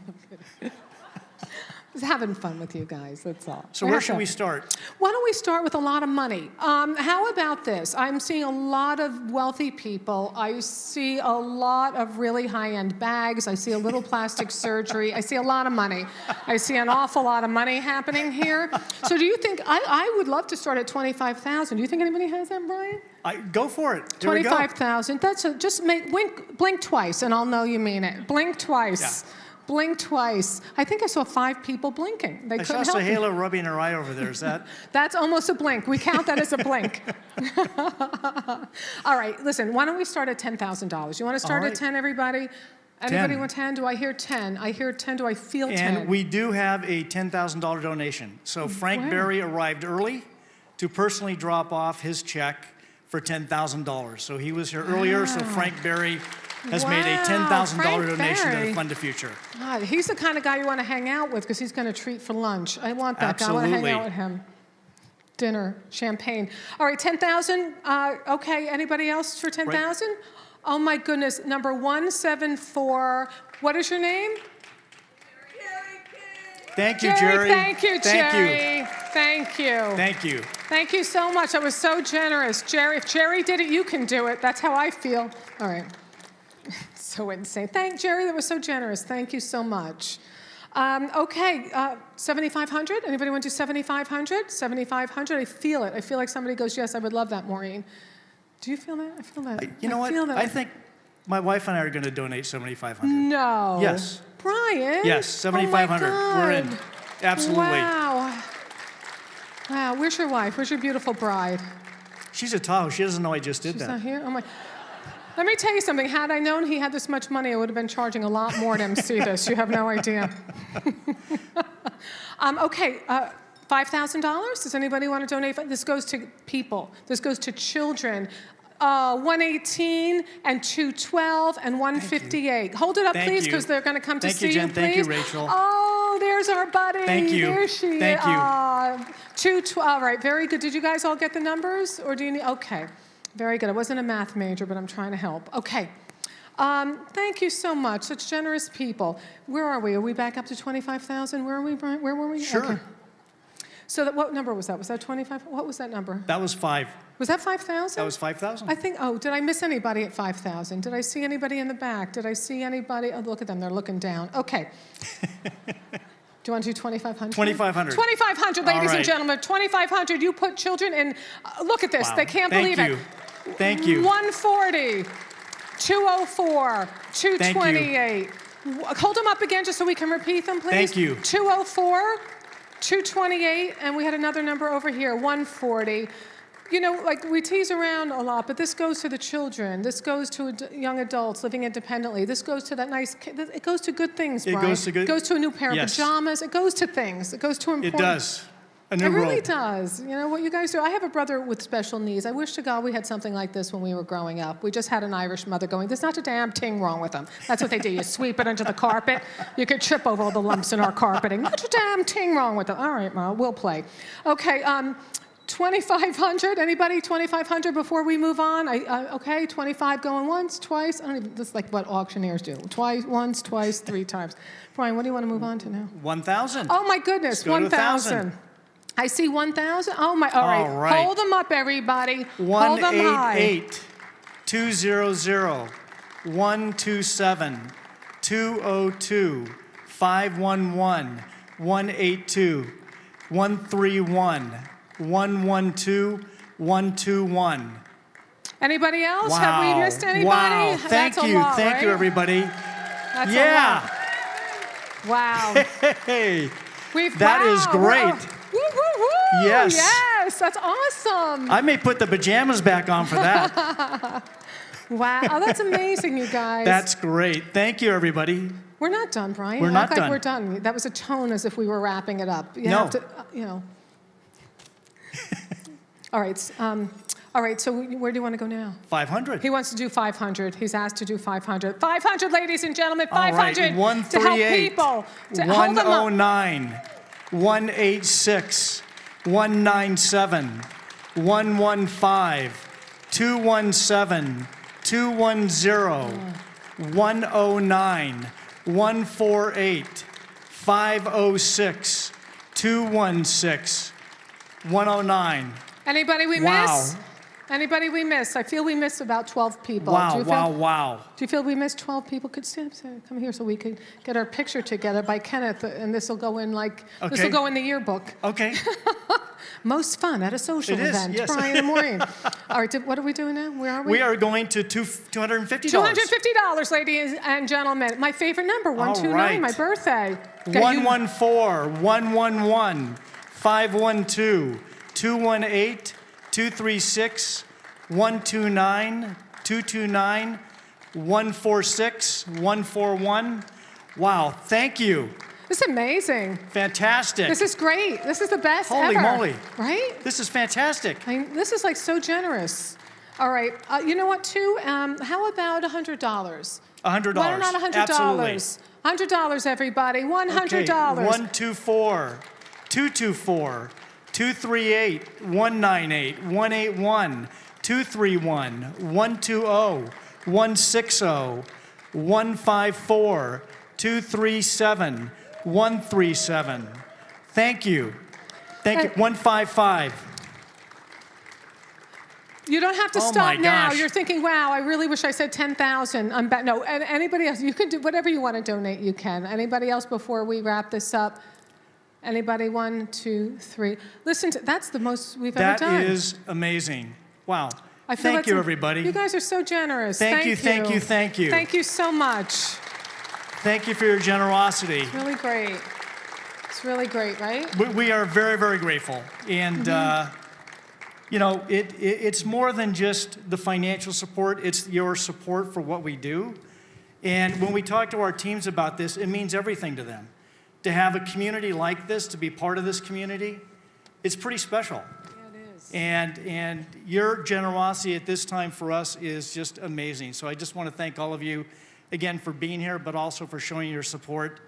Just having fun with you guys, that's all. So where should we start? Why don't we start with a lot of money? How about this? I'm seeing a lot of wealthy people. I see a lot of really high-end bags. I see a little plastic surgery. I see a lot of money. I see an awful lot of money happening here. So do you think, I would love to start at $25,000. Do you think anybody has that, Bryan? Go for it. Here we go. $25,000. That's just blink twice, and I'll know you mean it. Blink twice. Yeah. Blink twice. I think I saw 5 people blinking. They I saw couldn't help it. Sahela rubbing her eye over there. Is that? That's almost a blink. We count that as a blink. All right, listen, why don't we start at $10,000? You want to start All at right. 10, everybody? Anybody 10. want 10? Do I hear 10? I hear 10. Do I feel 10? And we do have a $10,000 donation. So Frank Wow. Berry arrived early to personally drop off his check for $10,000. So he was here earlier, so Frank Berry has made a Wow, $10,000 Frank donation to Berry. the Fund to Future. God, he's the kind of guy you want to hang out with because he's going to treat for lunch. I want that guy. I want to hang Absolutely. out with him. Dinner, champagne. All right, 10,000. Okay, anybody else for 10,000? Oh my goodness, number 174. What is your name? Thank you, Jerry. Thank you, Thank Jerry. you. Thank you. Thank you. Thank you so much. That was so generous. Jerry, if Jerry did it, you can do it. That's how I feel. All right. So insane. Thank Jerry. That was so generous. Thank you so much. Okay, 7,500. Anybody want to do 7,500? 7,500. I feel it. I feel like somebody goes, yes, I would love that, Maureen. Do you feel that? I feel that. You know I what? feel that. I think my wife and I are going to donate $7,500. No. Yes. Bryan. Yes, 7,500. We're in. God. Absolutely. Wow. Wow. Where's your wife? Where's your beautiful bride? She's a Tahoe. She doesn't know I just did She's that. not here? Oh my. Let me tell you something. Had I known he had this much money, I would have been charging a lot more to MC this. You have no idea. Okay, $5,000. $5,000? Does anybody want to donate? This goes to people. This goes to children. 118 and 212 and 158. Hold it up, Thank please, you. because they're going to come to Thank see you, Jen. please. Thank you, Rachel. Oh, there's our buddy. Thank you. There she Thank is. you. 212. All right, very good. Did you guys all get the numbers, or do you need? Okay, very good. I wasn't a math major, but I'm trying to help. Okay. Thank you so much. Such generous people. Where are we? Are we back up to 25,000? Where are we, Brian? Where were we? Sure. Okay. So what number was that? Was that 25? What was that number? That was 5. Was that 5,000? That was 5,000. I think, oh, did I miss anybody at 5,000? Did I see anybody in the back? Did I see anybody? Oh, look at them. They're looking down. Okay. Do you want to do 2,500? 2,500. 2,500, ladies and gentlemen. 2,500. You put children in. Look at this. Wow. They can't believe it. Thank you. 140, 204, 228. Hold them up again just so we can repeat them, please. Thank you. 204, 228, and we had another number over here, 140. You know, like we tease around a lot, but this goes to the children. This goes to young adults living independently. This goes to that nice, it goes to good things, Brian. It goes to good. It goes to a new pair of pajamas. It goes to things. It goes to important. It does. A new It really robe. does. You know what you guys do? I have a brother with special needs. I wish to God we had something like this when we were growing up. We just had an Irish mother going, there's not a damn thing wrong with them. That's what they do. You sweep it under the carpet. You could trip over all the lumps in our carpeting. Not a damn thing wrong with them. All right, Ma, we'll play. Okay, 2,500. Anybody 2,500 before we move on? Okay, 25 going once, twice. I don't even, this is like what auctioneers do. Twice, once, twice, 3 times. Brian, what do you want to move on to now? 1,000. Oh my goodness, 1,000. I see 1,000. Oh my, all right. Hold them up, everybody. Hold them high. 188, 200, 127, 202, 511, 182, 131, 112, 121. Anybody else? Wow. Have we missed anybody? Wow. That's Thank a you. lot, Thank right? you, everybody. That's Yeah. a lot. Wow. Hey. That That is great. Woo, woo, woo. Yes. Yes, that's awesome. I may put the pajamas back on for that. Wow. Oh, that's amazing, you guys. That's great. Thank you, everybody. We're not done, Brian. We're not Act like done. we're done. That was a tone as if we were wrapping it up. You No. have to, you know. All right, so where do you want to go now? 500. He wants to do 500. He's asked to do 500. 500, ladies and gentlemen, All right, 500 to help 138, people. To hold them up. 109, 186, 197, 115, 217, 210, 109, 148, 506, 216, 109. Anybody we Wow. miss? Anybody we miss? I feel we missed about 12 people. Wow, do you wow, feel, wow. Do you feel we missed 12 people? Could come here so we could get our picture together by Kenneth, and this will go in this will go in the yearbook. Okay. Most fun at a social It is, event. yes. Brian and Maureen. All right, what are we doing now? Where are we? We are going to $250. $250, ladies and gentlemen. My favorite number, 129, right. my birthday. Okay, 114, 111, 512, 218, 236, 129, 229, 146, 141. Wow, thank you. This is amazing. Fantastic. This is great. This is the best Holy ever. moly. Right? This is fantastic. I mean, this is like so generous. All right. You know what, too? How about $100? $100. Why not $100? Absolutely. $100, everybody. $100. Okay. 124, 224, 238, 198, 181, 231, 120, 160, 154, 237, 137. Thank you. Thank you. 155. You don't have to Oh stop my now. gosh. You're thinking, wow, I really wish I said 10,000. No, and anybody else, you can do whatever you want to donate, you can. Anybody else before we wrap this up? Anybody? 1, 2, 3. Listen, that's the most we've ever done. That is amazing. Wow. I feel Thank that's you, everybody. You guys are so generous. Thank you, thank you, thank you. Thank you so much. Thank you for your generosity. Really great. It's really great, right? We are very, very grateful. And, you know, it's more than just the financial support. It's your support for what we do. And when we talk to our teams about this, it means everything to them. To have a community like this, to be part of this community, it's pretty special. Yeah, it is. And your generosity at this time for us is just amazing. So I just want to thank all of you again for being here, but also for showing your support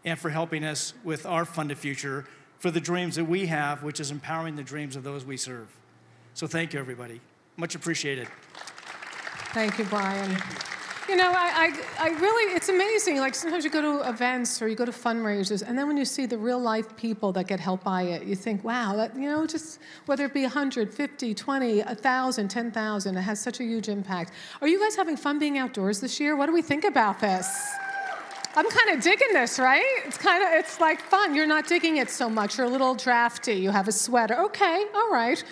and for helping us with our funded future for the dreams that we have, which is empowering the dreams of those we serve. So thank you, everybody. Much appreciated. Thank you, Bryan. You know, I really, it's amazing. Like sometimes you go to events or you go to fundraisers, and then when you see the real life people that get helped by it, you think, wow, that, you know, just whether it be 100, 50, 20, 1,000, 10,000, it has such a huge impact. Are you guys having fun being outdoors this year? What do we think about this? I'm kind of digging this, right? It's like fun. You're not digging it so much. You're a little drafty. You have a sweater. Okay, all right.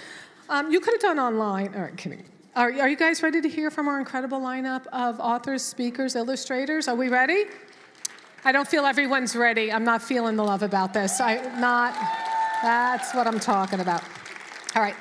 You could have done online. All right, kidding. Are you guys ready to hear from our incredible lineup of authors, speakers, illustrators? Are we ready? I don't feel everyone's ready. I'm not feeling the love about this. That's what I'm talking about. All right.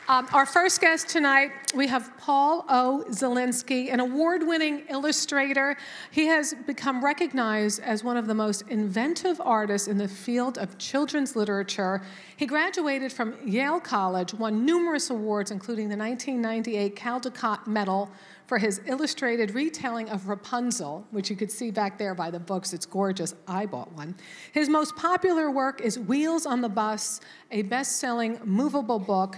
Our first guest tonight, we have Paul O. Zelinsky, an award-winning illustrator. He has become recognized as one of the most inventive artists in the field of children's literature. He graduated from Yale College, won numerous awards, including the 1998 Caldecott Medal for his illustrated retelling of Rapunzel, which you could see back there by the books. It's gorgeous. I bought one. His most popular work is Wheels on the Bus, a best-selling movable book.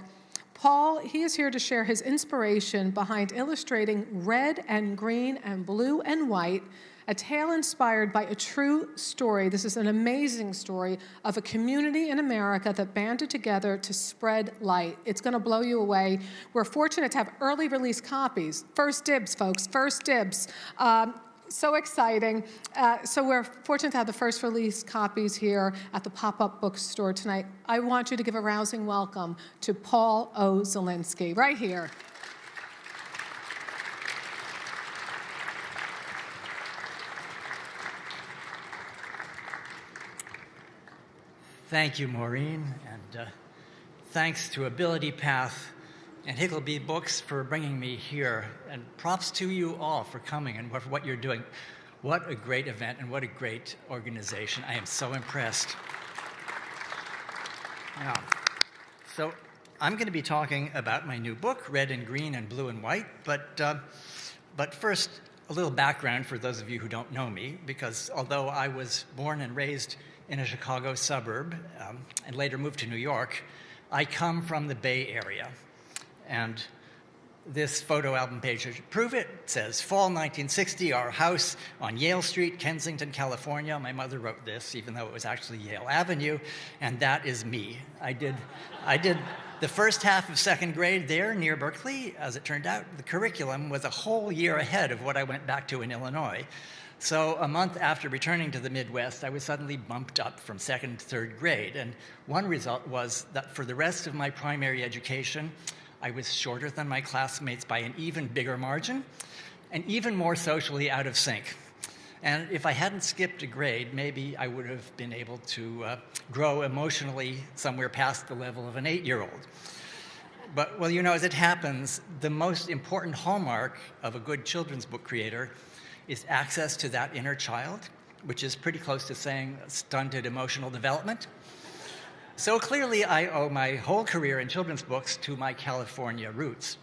Paul, he is here to share his inspiration behind illustrating red and green and blue and white, a tale inspired by a true story. This is an amazing story of a community in America that banded together to spread light. It's going to blow you away. We're fortunate to have early release copies. First dibs, folks, first dibs. So exciting. So we're fortunate to have the first release copies here at the pop-up bookstore tonight. I want you to give a rousing welcome to Paul O. Zelinsky, right here. Thank you, Maureen, and thanks to Ability Path and Hickleby Books for bringing me here, and props to you all for coming and for what you're doing. What a great event and what a great organization. I am so impressed. Now, so I'm going to be talking about my new book, Red and Green and Blue and White, but first, a little background for those of you who don't know me, because although I was born and raised in a Chicago suburb and later moved to New York, I come from the Bay Area. And this photo album page should prove it. It says, fall 1960, our house on Yale Street, Kensington, California. My mother wrote this, even though it was actually Yale Avenue, and that is me. I did the first half of second grade there near Berkeley. As it turned out, the curriculum was a whole year ahead of what I went back to in Illinois. So a month after returning to the Midwest, I was suddenly bumped up from second to third grade. And one result was that for the rest of my primary education, I was shorter than my classmates by an even bigger margin, and even more socially out of sync. And if I hadn't skipped a grade, maybe I would have been able to grow emotionally somewhere past the level of an 8-year-old. But, well, you know, as it happens, the most important hallmark of a good children's book creator is access to that inner child, which is pretty close to saying stunted emotional development. So clearly, I owe my whole career in children's books to my California roots,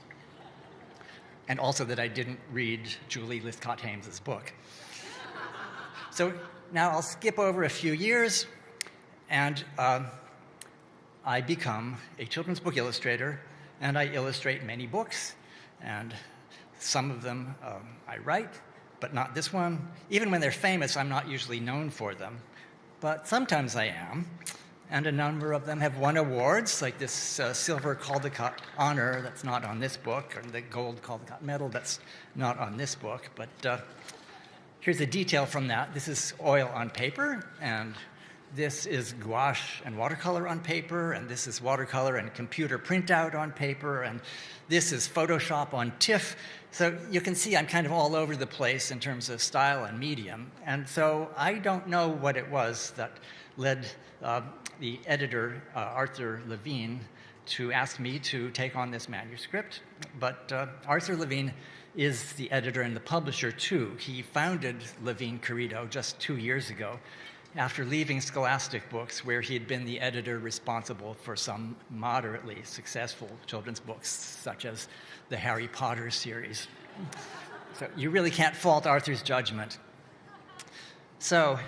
and also that I didn't read Julie Lythcott-Haims' book. So now I'll skip over a few years, and I become a children's book illustrator, and I illustrate many books, and some of them I write, but not this one. Even when they're famous, I'm not usually known for them, but sometimes I am. And a number of them have won awards, like this silver Caldecott honor that's not on this book, or the gold Caldecott medal that's not on this book. But here's a detail from that. This is oil on paper, and this is gouache and watercolor on paper, and this is watercolor and computer printout on paper, and this is Photoshop on TIFF. So you can see I'm kind of all over the place in terms of style and medium. And so I don't know what it was that led the editor, Arthur Levine, to ask me to take on this manuscript. But Arthur Levine is the editor and the publisher, too. He founded Levine Corrido just 2 years ago. after leaving Scholastic Books, where he had been the editor responsible for some moderately successful children's books, such as the Harry Potter series. So you really can't fault Arthur's judgment. So,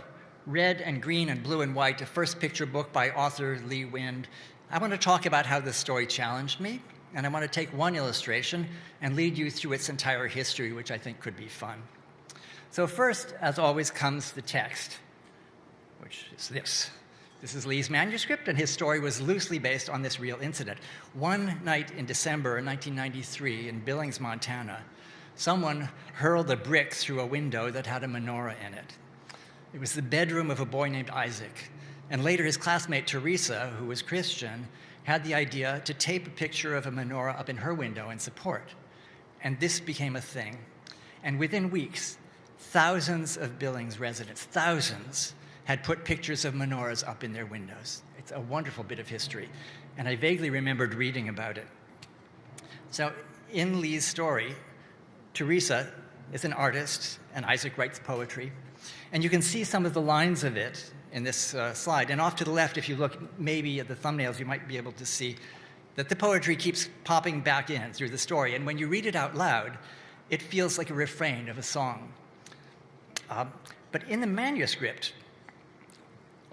Red and Green and Blue and White, a first picture book by author Lee Wind. I want to talk about how this story challenged me, and I want to take one illustration and lead you through its entire history, which I think could be fun. So first, as always, comes the text, which is this. This is Lee's manuscript, and his story was loosely based on this real incident. One night in December 1993 in Billings, Montana, someone hurled a brick through a window that had a menorah in it. It was the bedroom of a boy named Isaac, and later his classmate Teresa, who was Christian, had the idea to tape a picture of a menorah up in her window in support. And this became a thing. And within weeks, thousands of Billings residents, thousands, had put pictures of menorahs up in their windows. It's a wonderful bit of history, and I vaguely remembered reading about it. So in Lee's story, Teresa is an artist, and Isaac writes poetry. And you can see some of the lines of it in this slide. And off to the left, if you look maybe at the thumbnails, you might be able to see that the poetry keeps popping back in through the story. And when you read it out loud, it feels like a refrain of a song. But in the manuscript,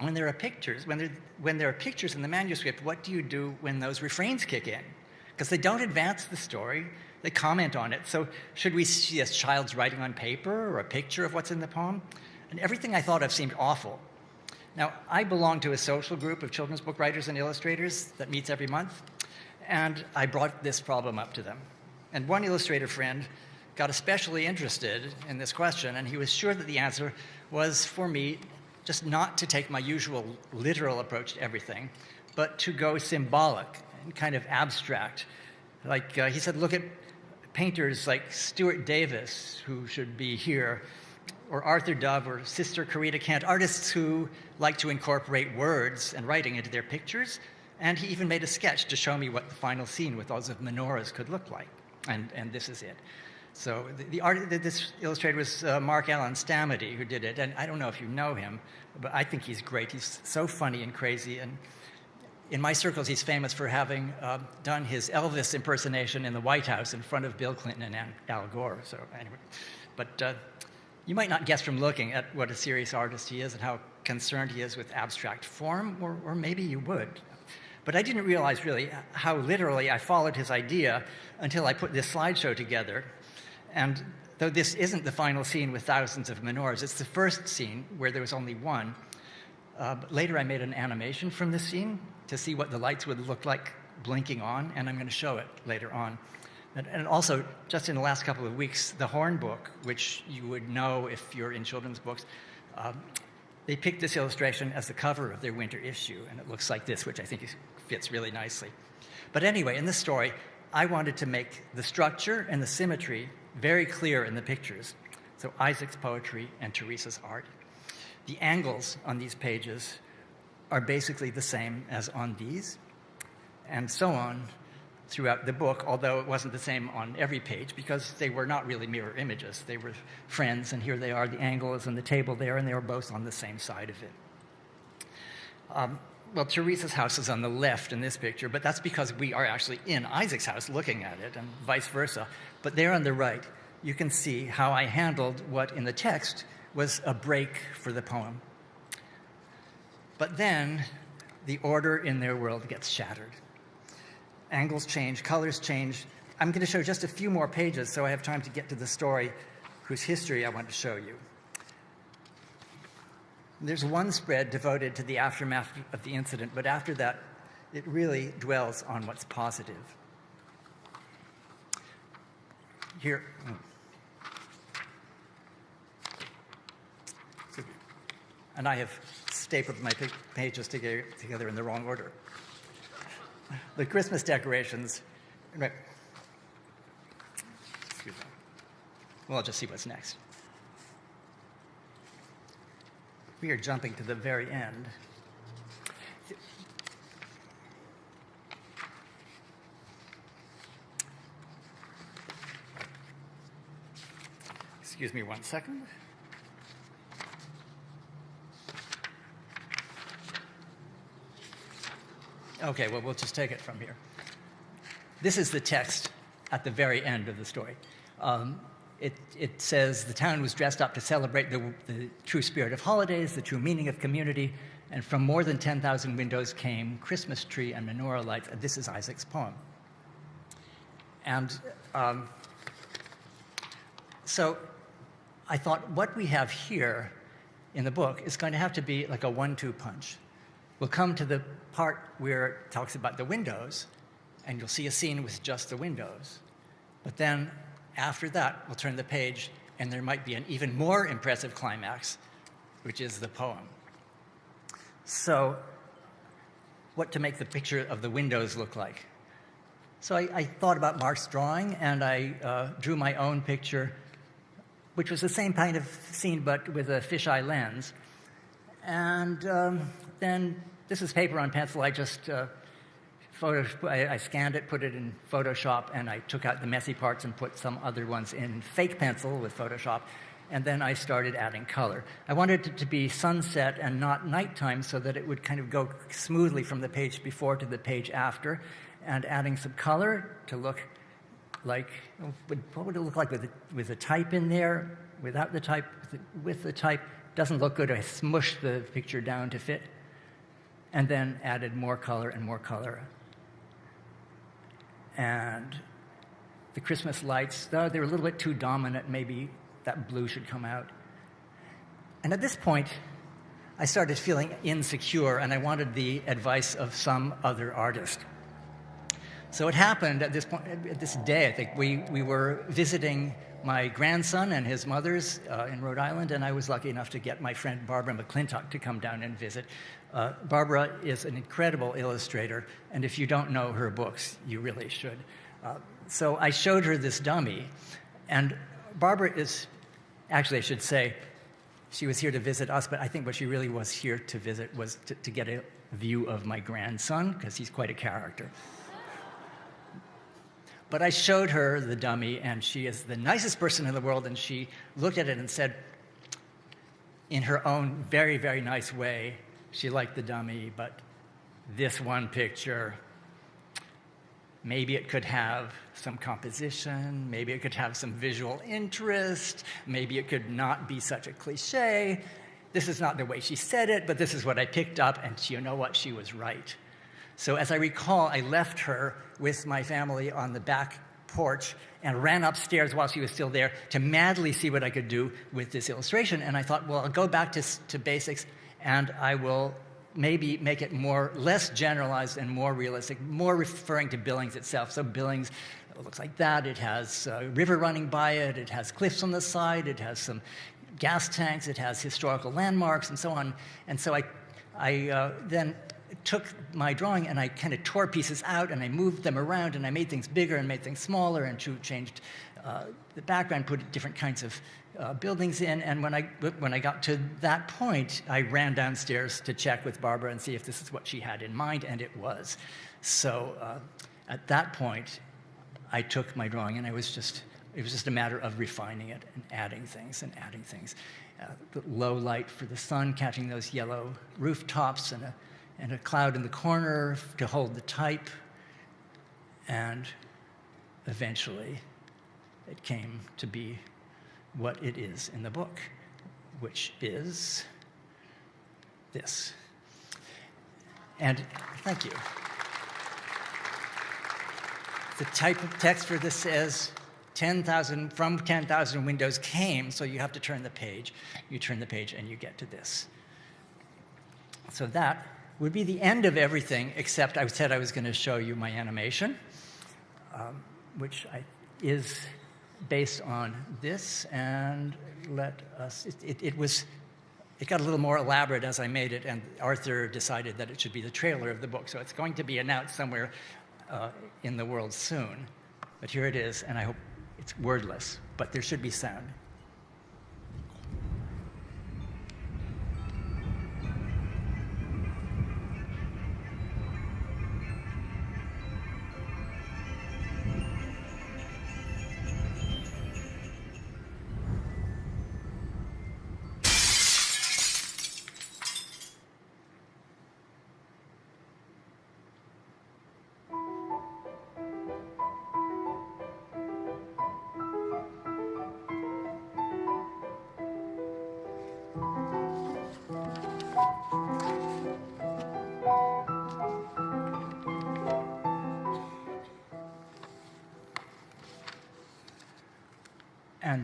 when there are pictures, when there are pictures in the manuscript, what do you do when those refrains kick in? Because they don't advance the story, they comment on it. So should we see a child's writing on paper or a picture of what's in the poem? And everything I thought of seemed awful. Now, I belong to a social group of children's book writers and illustrators that meets every month, and I brought this problem up to them. And one illustrator friend got especially interested in this question, and he was sure that the answer was for me just not to take my usual literal approach to everything, but to go symbolic and kind of abstract. Like he said, look at painters like Stuart Davis, who should be here, or Arthur Dove, or Sister Corita Kent, artists who like to incorporate words and writing into their pictures. And he even made a sketch to show me what the final scene with those of menorahs could look like. And this is it. So this illustrator was Mark Allen Stamety, who did it. And I don't know if you know him, but I think he's great. He's so funny and crazy. And in my circles, he's famous for having done his Elvis impersonation in the White House in front of Bill Clinton and Al Gore. So anyway, but you might not guess from looking at what a serious artist he is and how concerned he is with abstract form, or maybe you would. But I didn't realize really how literally I followed his idea until I put this slideshow together. And though this isn't the final scene with thousands of menorahs, it's the first scene where there was only one. But later I made an animation from this scene to see what the lights would look like blinking on, and I'm going to show it later on. And also, just in the last couple of weeks, the Horn book, which you would know if you're in children's books, they picked this illustration as the cover of their winter issue, and it looks like this, which I think fits really nicely. But anyway, in this story, I wanted to make the structure and the symmetry very clear in the pictures. So Isaac's poetry and Teresa's art. The angles on these pages are basically the same as on these, and so on throughout the book, although it wasn't the same on every page because they were not really mirror images. They were friends, and here they are, the angle is on the table there, and they were both on the same side of it. Well, Teresa's house is on the left in this picture, but that's because we are actually in Isaac's house looking at it, and vice versa. But there on the right, you can see how I handled what in the text was a break for the poem. But then the order in their world gets shattered. Angles change, colors change. I'm going to show just a few more pages so I have time to get to the story whose history I want to show you. There's one spread devoted to the aftermath of the incident, but after that, it really dwells on what's positive. Here, and I have stapled my pages together in the wrong order. The Christmas decorations, right. Excuse me. Well, I'll just see what's next. We are jumping to the very end. Excuse me one second. Okay, well, we'll just take it from here. This is the text at the very end of the story. It says, the town was dressed up to celebrate the true spirit of holidays, the true meaning of community, and from more than 10,000 windows came Christmas tree and menorah lights. And this is Isaac's poem. And so I thought what we have here in the book is going to have to be like a 1-2 punch. We'll come to the part where it talks about the windows, and you'll see a scene with just the windows. But then after that, we'll turn the page, and there might be an even more impressive climax, which is the poem. So what to make the picture of the windows look like? So I thought about Mark's drawing, and I drew my own picture, which was the same kind of scene, but with a fisheye lens. And then this is paper on pencil. I just I scanned it, put it in Photoshop, and I took out the messy parts and put some other ones in fake pencil with Photoshop. And then I started adding color. I wanted it to be sunset and not nighttime so that it would kind of go smoothly from the page before to the page after, and adding some color to look like, what would it look like with the type in there, without the type, with the type? Doesn't look good. I smushed the picture down to fit, and then added more color and more color. And the Christmas lights, though they were a little bit too dominant, maybe that blue should come out. And at this point, I started feeling insecure, and I wanted the advice of some other artist. So it happened at this point, at this day, I think, we were visiting my grandson and his mother's in Rhode Island, and I was lucky enough to get my friend Barbara McClintock to come down and visit. Barbara is an incredible illustrator, and if you don't know her books, you really should. So I showed her this dummy, and Barbara is, actually I should say, she was here to visit us, but I think what she really was here to visit was to get a view of my grandson, because he's quite a character. But I showed her the dummy, and she is the nicest person in the world, and she looked at it and said, in her own very, very nice way, she liked the dummy, but this one picture, maybe it could have some composition, maybe it could have some visual interest, maybe it could not be such a cliche. This is not the way she said it, but this is what I picked up, and you know what? She was right. So as I recall, I left her with my family on the back porch and ran upstairs while she was still there to madly see what I could do with this illustration. And I thought, well, I'll go back to basics, and I will maybe make it less generalized and more realistic, more referring to Billings itself. So Billings looks like that. It has a river running by it. It has cliffs on the side. It has some gas tanks. It has historical landmarks and so on. And so I then took my drawing and I kind of tore pieces out and I moved them around and I made things bigger and made things smaller and changed the background, put different kinds of buildings in. And when I got to that point, I ran downstairs to check with Barbara and see if this is what she had in mind, and it was. So at that point, I took my drawing and it was just a matter of refining it and adding things and adding things. The low light for the sun catching those yellow rooftops and a cloud in the corner to hold the type. And eventually, it came to be what it is in the book, which is this. And thank you. The type of text for this says, 10,000, from 10,000 windows came, so you have to turn the page. You turn the page and you get to this. So that would be the end of everything, except I said I was going to show you my animation, which is based on this, and it got a little more elaborate as I made it, and Arthur decided that it should be the trailer of the book, so it's going to be announced somewhere in the world soon. But here it is, and I hope it's wordless, but there should be sound.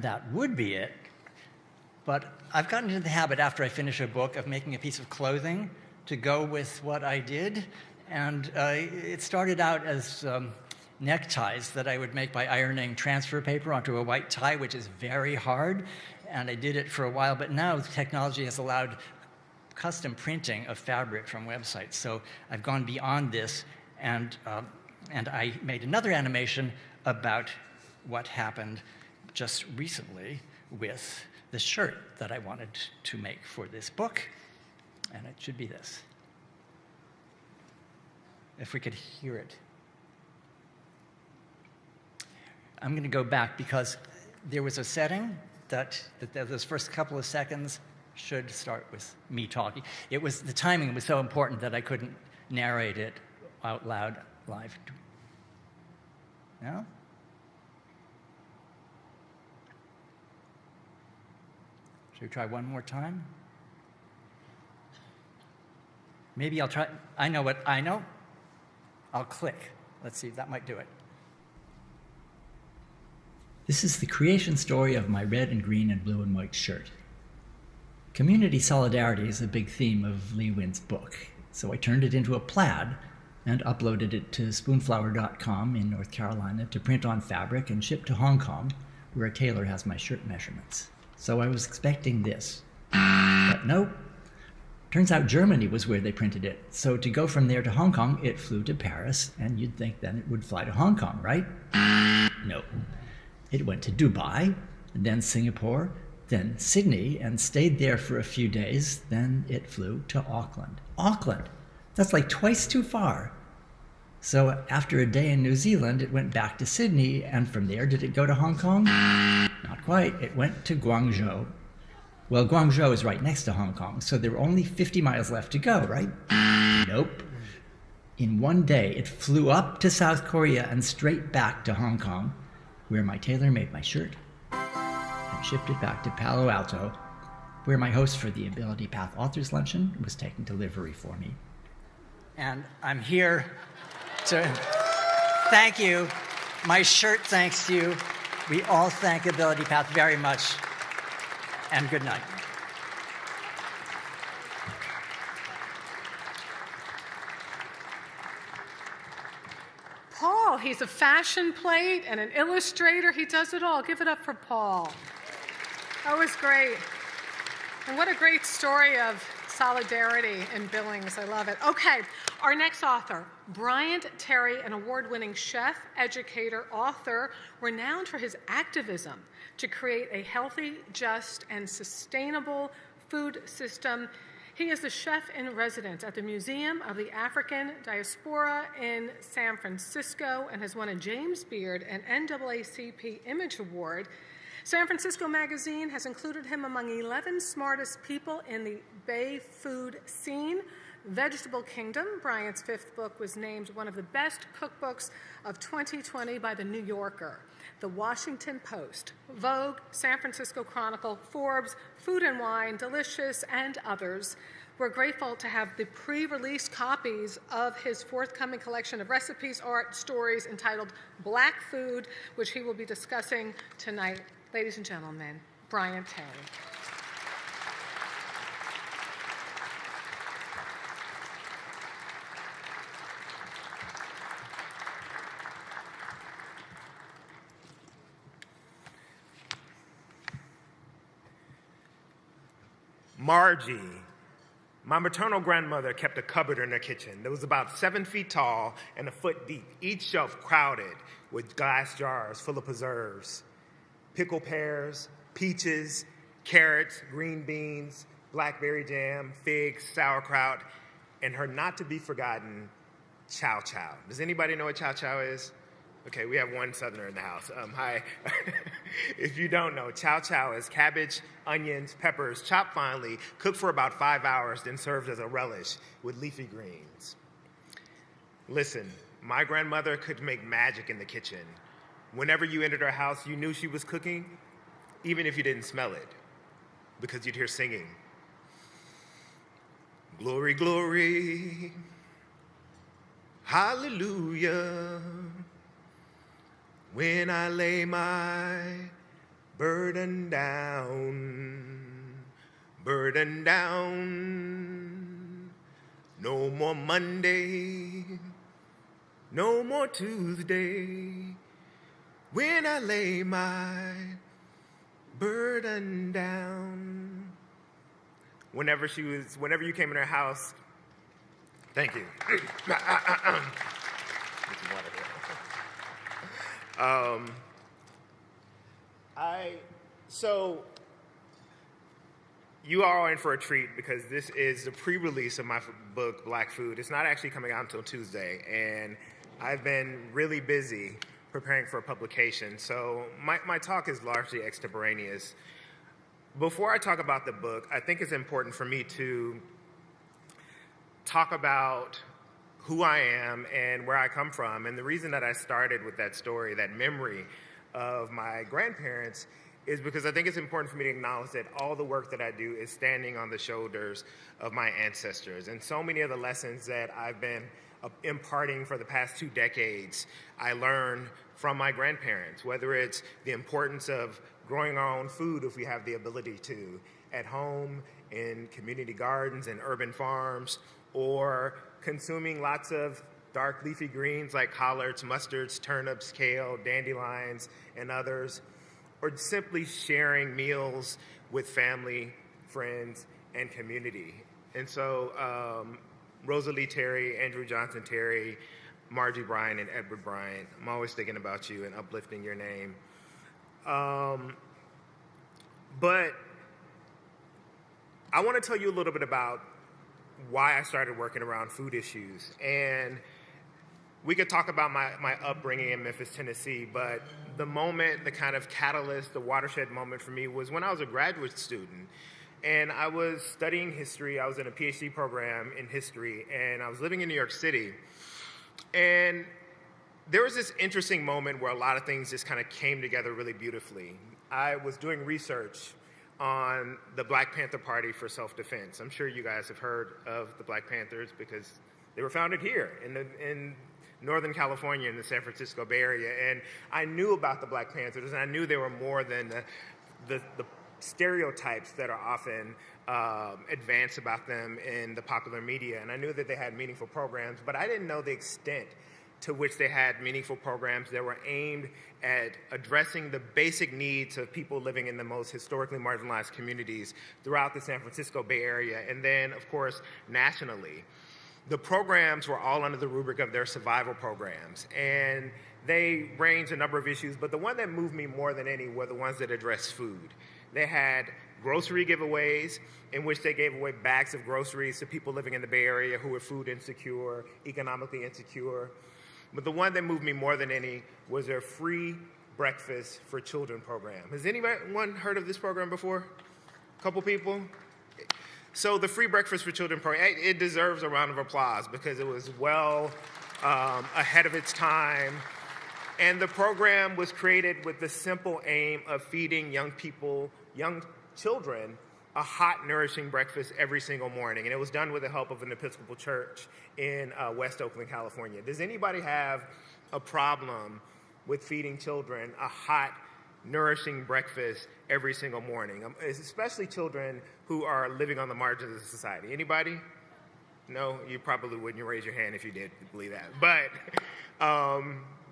that would be it. But I've gotten into the habit after I finish a book of making a piece of clothing to go with what I did. And it started out as neckties that I would make by ironing transfer paper onto a white tie, which is very hard. And I did it for a while, but now technology has allowed custom printing of fabric from websites. So I've gone beyond this, and I made another animation about what happened just recently with the shirt that I wanted to make for this book. And it should be this. If we could hear it. I'm going to go back because there was a setting that those first couple of seconds should start with me talking. It was, the timing was so important that I couldn't narrate it out loud live. No? Should we try one more time? Maybe I'll try, I know what I know. I'll click. Let's see if that might do it. This is the creation story of my red and green and blue and white shirt. Community solidarity is a big theme of Lee Wynn's book, so I turned it into a plaid and uploaded it to spoonflower.com in North Carolina to print on fabric and ship to Hong Kong, where a tailor has my shirt measurements. So I was expecting this, but nope. Turns out Germany was where they printed it, so to go from there to Hong Kong, it flew to Paris, and you'd think then it would fly to Hong Kong, right? No. It went to Dubai, then Singapore, then Sydney, and stayed there for a few days. Then it flew to Auckland. Auckland! That's like twice too far. So after a day in New Zealand, it went back to Sydney, and from there, did it go to Hong Kong? Not quite. It went to Guangzhou. Well, Guangzhou is right next to Hong Kong, so there were only 50 miles left to go, right? Nope. In one day, it flew up to South Korea and straight back to Hong Kong, where my tailor made my shirt and shipped it back to Palo Alto, where my host for the Ability Path Authors Luncheon was taking delivery for me. And I'm here to thank you. My shirt thanks you. We all thank Ability Path very much. And good night. Paul, he's a fashion plate and an illustrator. He does it all. Give it up for Paul. That was great. And what a great story of solidarity in Billings. I love it. Okay, our next author, Bryant Terry, an award-winning chef, educator, author, renowned for his activism to create a healthy, just, and sustainable food system. He is the chef in residence at the Museum of the African Diaspora in San Francisco and has won a James Beard and NAACP Image Award. San Francisco Magazine has included him among 11 smartest people in the Bay food scene. Vegetable Kingdom, Bryant's fifth book, was named one of the best cookbooks of 2020 by The New Yorker, The Washington Post, Vogue, San Francisco Chronicle, Forbes, Food and Wine, Delicious, and others. We're grateful to have the pre-release copies of his forthcoming collection of recipes, art, stories entitled Black Food, which he will be discussing tonight. Ladies and gentlemen, Bryant Terry. Margie, my maternal grandmother, kept a cupboard in her kitchen that was about 7 feet tall and a foot deep, each shelf crowded with glass jars full of preserves, pickled pears, peaches, carrots, green beans, blackberry jam, figs, sauerkraut, and her not-to-be-forgotten chow chow. Does anybody know what chow chow is? Okay, we have one Southerner in the house. Hi. If you don't know, chow chow is cabbage, onions, peppers, chopped finely, cooked for about 5 hours, then served as a relish with leafy greens. Listen, my grandmother could make magic in the kitchen. Whenever you entered her house, you knew she was cooking, even if you didn't smell it, because you'd hear singing. Glory, glory, hallelujah. When I lay my burden down, burden down. No more Monday, no more Tuesday, when I lay my burden down. Whenever you came in her house, thank you. Get some water here. So you are all in for a treat because this is the pre-release of my book, Black Food. It's not actually coming out until Tuesday, and I've been really busy preparing for a publication. So my talk is largely extemporaneous. Before I talk about the book, I think it's important for me to talk about who I am and where I come from. And the reason that I started with that story, that memory of my grandparents, is because I think it's important for me to acknowledge that all the work that I do is standing on the shoulders of my ancestors. And so many of the lessons that I've been imparting for the past 2 decades, I learned from my grandparents, whether it's the importance of growing our own food if we have the ability to, at home, in community gardens and urban farms, or consuming lots of dark leafy greens like collards, mustards, turnips, kale, dandelions, and others, or simply sharing meals with family, friends, and community. And so Rosalie Terry, Andrew Johnson Terry, Margie Bryan, and Edward Bryant, I'm always thinking about you and uplifting your name. But I want to tell you a little bit about why I started working around food issues. And we could talk about my upbringing in Memphis, Tennessee, but the moment, the kind of catalyst, the watershed moment for me was when I was a graduate student. And I was studying history. I was in a PhD program in history, and I was living in New York City. And there was this interesting moment where a lot of things just kind of came together really beautifully. I was doing research on the Black Panther Party for Self-Defense. I'm sure you guys have heard of the Black Panthers because they were founded here in Northern California in the San Francisco Bay Area. And I knew about the Black Panthers, and I knew they were more than the stereotypes that are often advanced about them in the popular media. And I knew that they had meaningful programs, but I didn't know the extent to which they had meaningful programs that were aimed at addressing the basic needs of people living in the most historically marginalized communities throughout the San Francisco Bay Area, and then, of course, nationally. The programs were all under the rubric of their survival programs, and they ranged a number of issues, but the one that moved me more than any were the ones that addressed food. They had grocery giveaways in which they gave away bags of groceries to people living in the Bay Area who were food insecure, economically insecure. But the one that moved me more than any was their free breakfast for children program. Has anyone heard of this program before? A couple people? So the free breakfast for children program, it deserves a round of applause because it was well ahead of its time. And the program was created with the simple aim of feeding young children, a hot, nourishing breakfast every single morning. And it was done with the help of an Episcopal church in West Oakland, California. Does anybody have a problem with feeding children a hot, nourishing breakfast every single morning? Especially children who are living on the margins of society. Anybody? No, you probably wouldn't raise your hand if you did believe that. But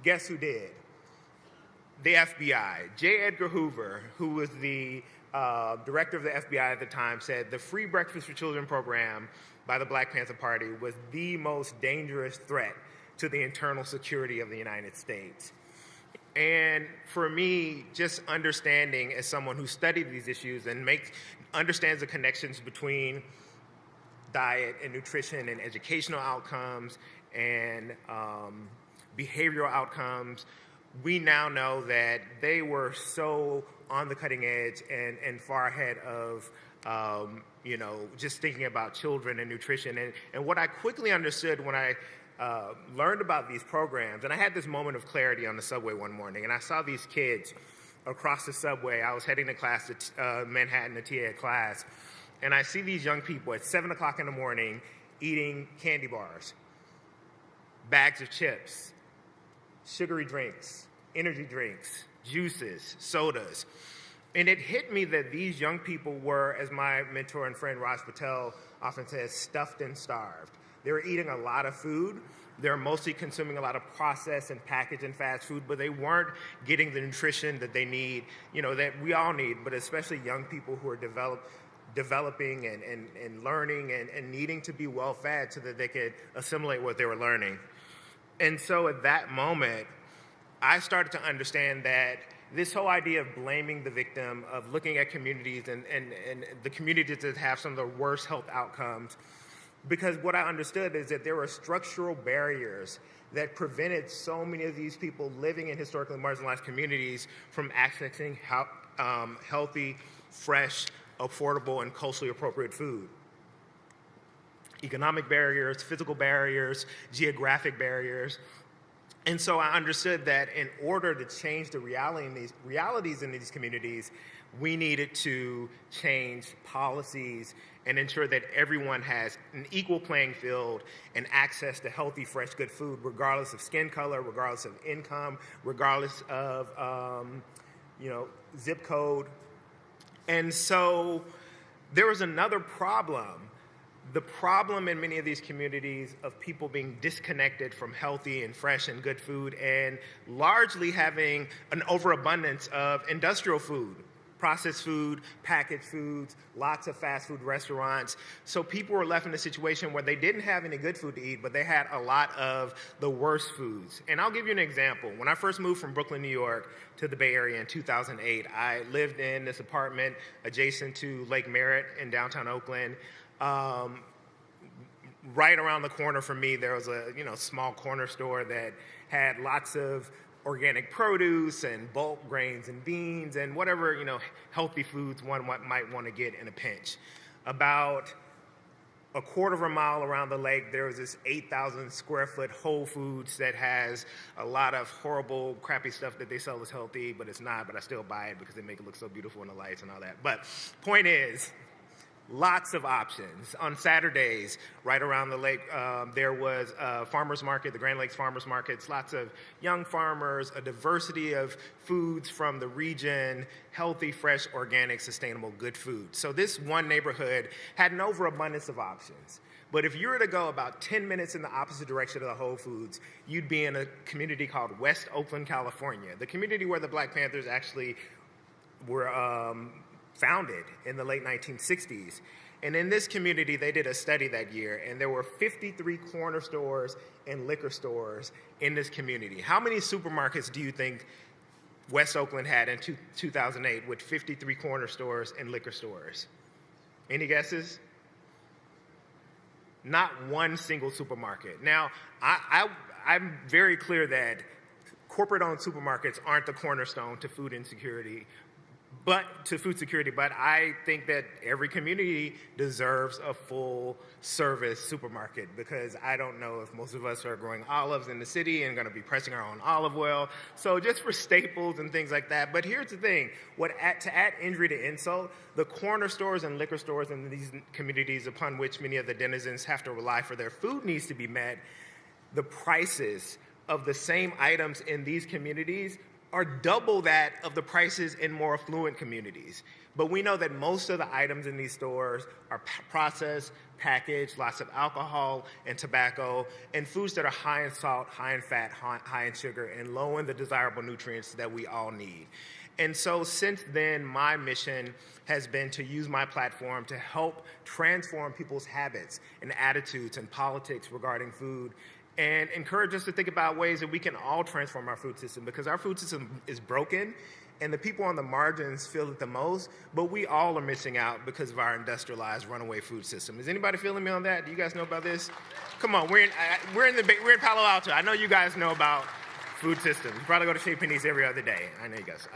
guess who did? The FBI. J. Edgar Hoover, who was the director of the FBI at the time, said the free breakfast for children program by the Black Panther Party was the most dangerous threat to the internal security of the United States. And for me, just understanding as someone who studied these issues and understands the connections between diet and nutrition and educational outcomes and behavioral outcomes, we now know that they were so on the cutting edge and far ahead of, just thinking about children and nutrition. And what I quickly understood when I learned about these programs, and I had this moment of clarity on the subway one morning, and I saw these kids across the subway. I was heading to class to Manhattan, to TA class, and I see these young people at 7 o'clock in the morning eating candy bars, bags of chips, sugary drinks, energy drinks, juices, sodas. And it hit me that these young people were, as my mentor and friend Raj Patel often says, stuffed and starved. They were eating a lot of food. They were mostly consuming a lot of processed and packaged and fast food, but they weren't getting the nutrition that they need, that we all need, but especially young people who are developing and learning and needing to be well fed so that they could assimilate what they were learning. And so at that moment, I started to understand that this whole idea of blaming the victim, of looking at communities and the communities that have some of the worst health outcomes, because what I understood is that there were structural barriers that prevented so many of these people living in historically marginalized communities from accessing healthy, fresh, affordable, and culturally appropriate food. Economic barriers, physical barriers, geographic barriers. And so I understood that in order to change the realities in these communities, we needed to change policies and ensure that everyone has an equal playing field and access to healthy, fresh, good food, regardless of skin color, regardless of income, regardless of zip code. And so there was another problem. The problem in many of these communities of people being disconnected from healthy and fresh and good food and largely having an overabundance of industrial food, processed food, packaged foods, lots of fast food restaurants. So people were left in a situation where they didn't have any good food to eat, but they had a lot of the worst foods. And I'll give you an example. When I first moved from Brooklyn, New York to the Bay Area in 2008, I lived in this apartment adjacent to Lake Merritt in downtown Oakland. Right around the corner from me, there was a small corner store that had lots of organic produce and bulk grains and beans and whatever healthy foods one might want to get in a pinch. About a quarter of a mile around the lake, there was this 8,000 square foot Whole Foods that has a lot of horrible, crappy stuff that they sell as healthy, but it's not. But I still buy it because they make it look so beautiful in the lights and all that. But point is, lots of options. On Saturdays, right around the lake, there was a farmer's market, the Grand Lakes Farmers Markets, lots of young farmers, a diversity of foods from the region, healthy, fresh, organic, sustainable, good food. So this one neighborhood had an overabundance of options. But if you were to go about 10 minutes in the opposite direction of the Whole Foods, you'd be in a community called West Oakland, California, the community where the Black Panthers actually were founded in the late 1960s. And in this community, they did a study that year, and there were 53 corner stores and liquor stores in this community. How many supermarkets do you think West Oakland had in 2008 with 53 corner stores and liquor stores? Any guesses? Not one single supermarket. Now, I'm very clear that corporate-owned supermarkets aren't the cornerstone to food security, but I think that every community deserves a full-service supermarket, because I don't know if most of us are growing olives in the city and going to be pressing our own olive oil. So just for staples and things like that. But here's the thing: to add injury to insult, the corner stores and liquor stores in these communities upon which many of the denizens have to rely for their food needs to be met, the prices of the same items in these communities are double that of the prices in more affluent communities. But we know that most of the items in these stores are processed, packaged, lots of alcohol and tobacco, and foods that are high in salt, high in fat, high in sugar, and low in the desirable nutrients that we all need. And so since then, my mission has been to use my platform to help transform people's habits and attitudes and politics regarding food, and encourage us to think about ways that we can all transform our food system, because our food system is broken and the people on the margins feel it the most, but we all are missing out because of our industrialized runaway food system. Is anybody feeling me on that? Do you guys know about this? Come on, we're in Palo Alto. I know you guys know about food systems. You probably go to Chez Panisse every other day. I know you guys.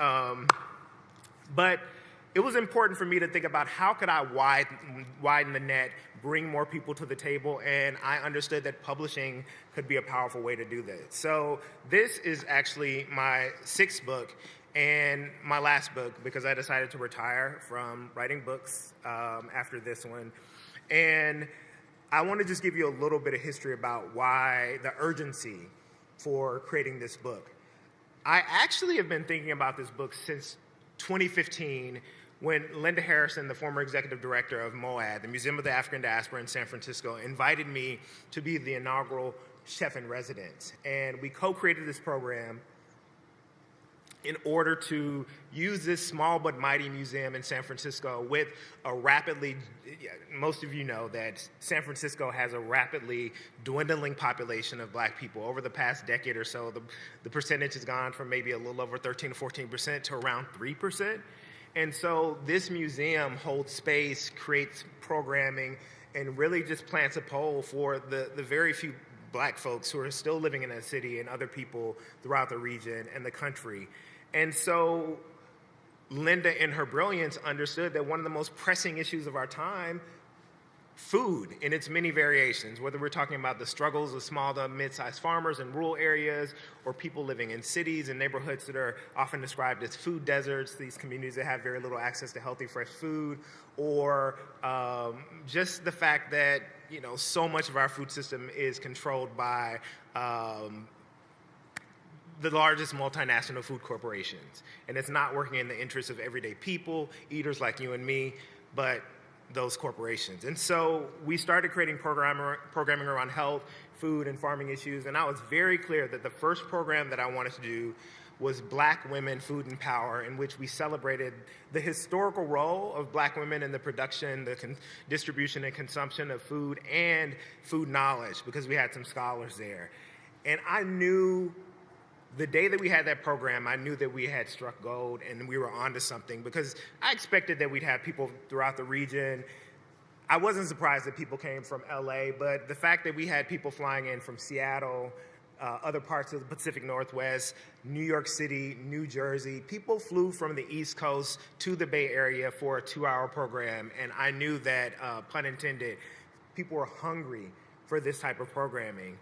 But it was important for me to think about how could I widen the net, bring more people to the table, and I understood that publishing could be a powerful way to do that. So this is actually my 6th book and my last book, because I decided to retire from writing books after this one. And I want to just give you a little bit of history about why the urgency for creating this book. I actually have been thinking about this book since 2015, when Linda Harrison, the former executive director of MOAD, the Museum of the African Diaspora in San Francisco, invited me to be the inaugural chef in residence. And we co-created this program in order to use this small but mighty museum in San Francisco with a rapidly, most of you know that San Francisco has a rapidly dwindling population of Black people. Over the past decade or so, the percentage has gone from maybe a little over 13 to 14% to around 3%. And so this museum holds space, creates programming, and really just plants a pole for the very few Black folks who are still living in that city and other people throughout the region and the country. And so Linda, in her brilliance, understood that one of the most pressing issues of our time, food in its many variations, whether we're talking about the struggles of small to mid-sized farmers in rural areas or people living in cities and neighborhoods that are often described as food deserts, these communities that have very little access to healthy, fresh food, or just the fact that, you know, so much of our food system is controlled by the largest multinational food corporations. And it's not working in the interests of everyday people, eaters like you and me, but those corporations. And so we started creating programming around health, food, and farming issues. And I was very clear that the first program that I wanted to do was Black Women, Food and Power, in which we celebrated the historical role of Black women in the production, the distribution and consumption of food, and food knowledge, because we had some scholars there. And I knew the day that we had that program, I knew that we had struck gold and we were onto something, because I expected that we'd have people throughout the region. I wasn't surprised that people came from LA, but the fact that we had people flying in from Seattle, other parts of the Pacific Northwest, New York City, New Jersey, people flew from the East Coast to the Bay Area for a 2-hour program. And I knew that, pun intended, people were hungry for this type of programming.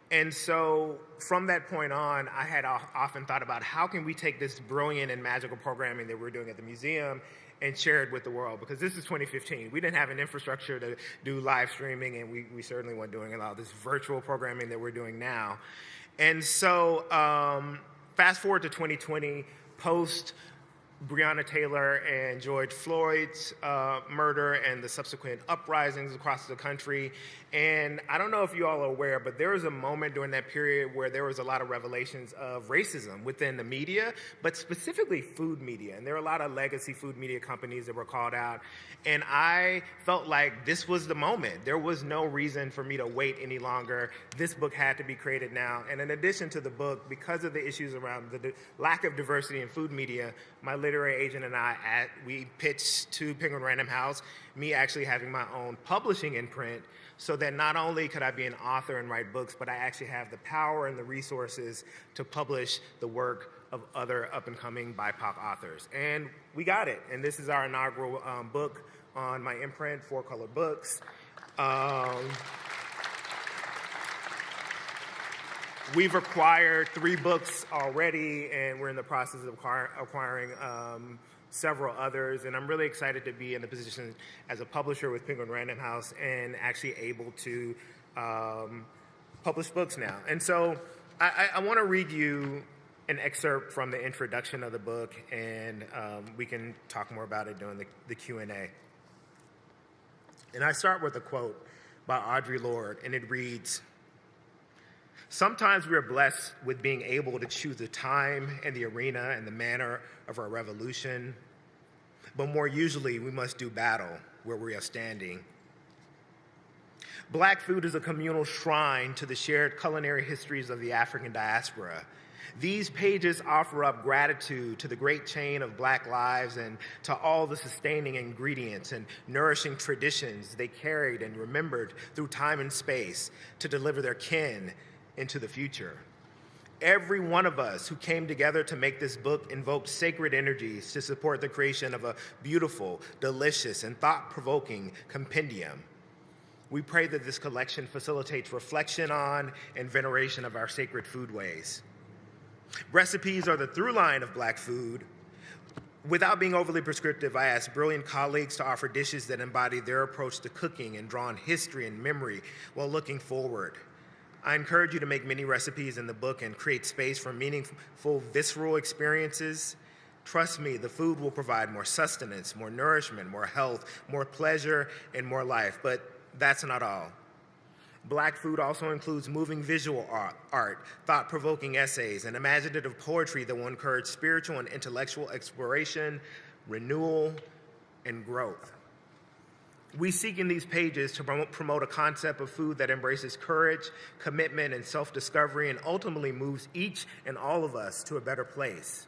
And so from that point on, I had often thought about how can we take this brilliant and magical programming that we're doing at the museum and share it with the world, because this is 2015. We didn't have an infrastructure to do live streaming, and we certainly weren't doing a lot of this virtual programming that we're doing now. And so fast forward to 2020, post Breonna Taylor and George Floyd's murder and the subsequent uprisings across the country. And I don't know if you all are aware, but there was a moment during that period where there was a lot of revelations of racism within the media, but specifically food media. And there were a lot of legacy food media companies that were called out. And I felt like this was the moment. There was no reason for me to wait any longer. This book had to be created now. And in addition to the book, because of the issues around the lack of diversity in food media, my literary agent and we pitched to Penguin Random House, me actually having my own publishing imprint, so that not only could I be an author and write books, but I actually have the power and the resources to publish the work of other up-and-coming BIPOC authors. And we got it. And this is our inaugural book on my imprint, 4-color books. We've acquired 3 books already, and we're in the process of acquiring several others. And I'm really excited to be in the position as a publisher with Penguin Random House and actually able to publish books now. And so I want to read you an excerpt from the introduction of the book, and we can talk more about it during the Q&A. And I start with a quote by Audre Lorde, and it reads, "Sometimes we are blessed with being able to choose the time and the arena and the manner of our revolution, but more usually we must do battle where we are standing. Black food is a communal shrine to the shared culinary histories of the African diaspora. These pages offer up gratitude to the great chain of Black lives and to all the sustaining ingredients and nourishing traditions they carried and remembered through time and space to deliver their kin into the future. Every one of us who came together to make this book invoked sacred energies to support the creation of a beautiful, delicious, and thought-provoking compendium. We pray that this collection facilitates reflection on and veneration of our sacred foodways. Recipes are the through line of Black food. Without being overly prescriptive, I asked brilliant colleagues to offer dishes that embody their approach to cooking and draw on history and memory while looking forward. I encourage you to make many recipes in the book and create space for meaningful, visceral experiences. Trust me, the food will provide more sustenance, more nourishment, more health, more pleasure, and more life. But that's not all. Black food also includes moving visual art, thought-provoking essays, and imaginative poetry that will encourage spiritual and intellectual exploration, renewal, and growth. We seek in these pages to promote a concept of food that embraces courage, commitment, and self-discovery, and ultimately moves each and all of us to a better place.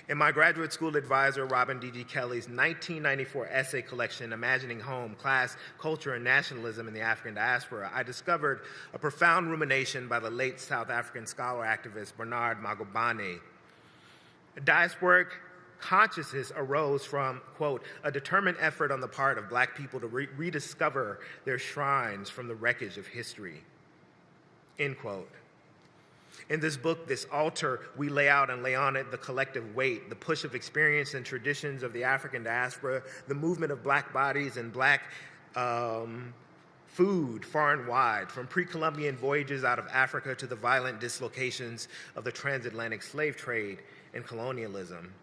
In my graduate school advisor, Robin D.G. Kelly's 1994 essay collection, Imagining Home, Class, Culture, and Nationalism in the African Diaspora, I discovered a profound rumination by the late South African scholar activist Bernard Magobane. Diasporic consciousness arose from, quote, a determined effort on the part of Black people to rediscover their shrines from the wreckage of history, end quote. In this book, this altar, we lay out and lay on it the collective weight, the push of experience and traditions of the African diaspora, the movement of Black bodies and Black food far and wide, from pre-Columbian voyages out of Africa to the violent dislocations of the transatlantic slave trade and colonialism.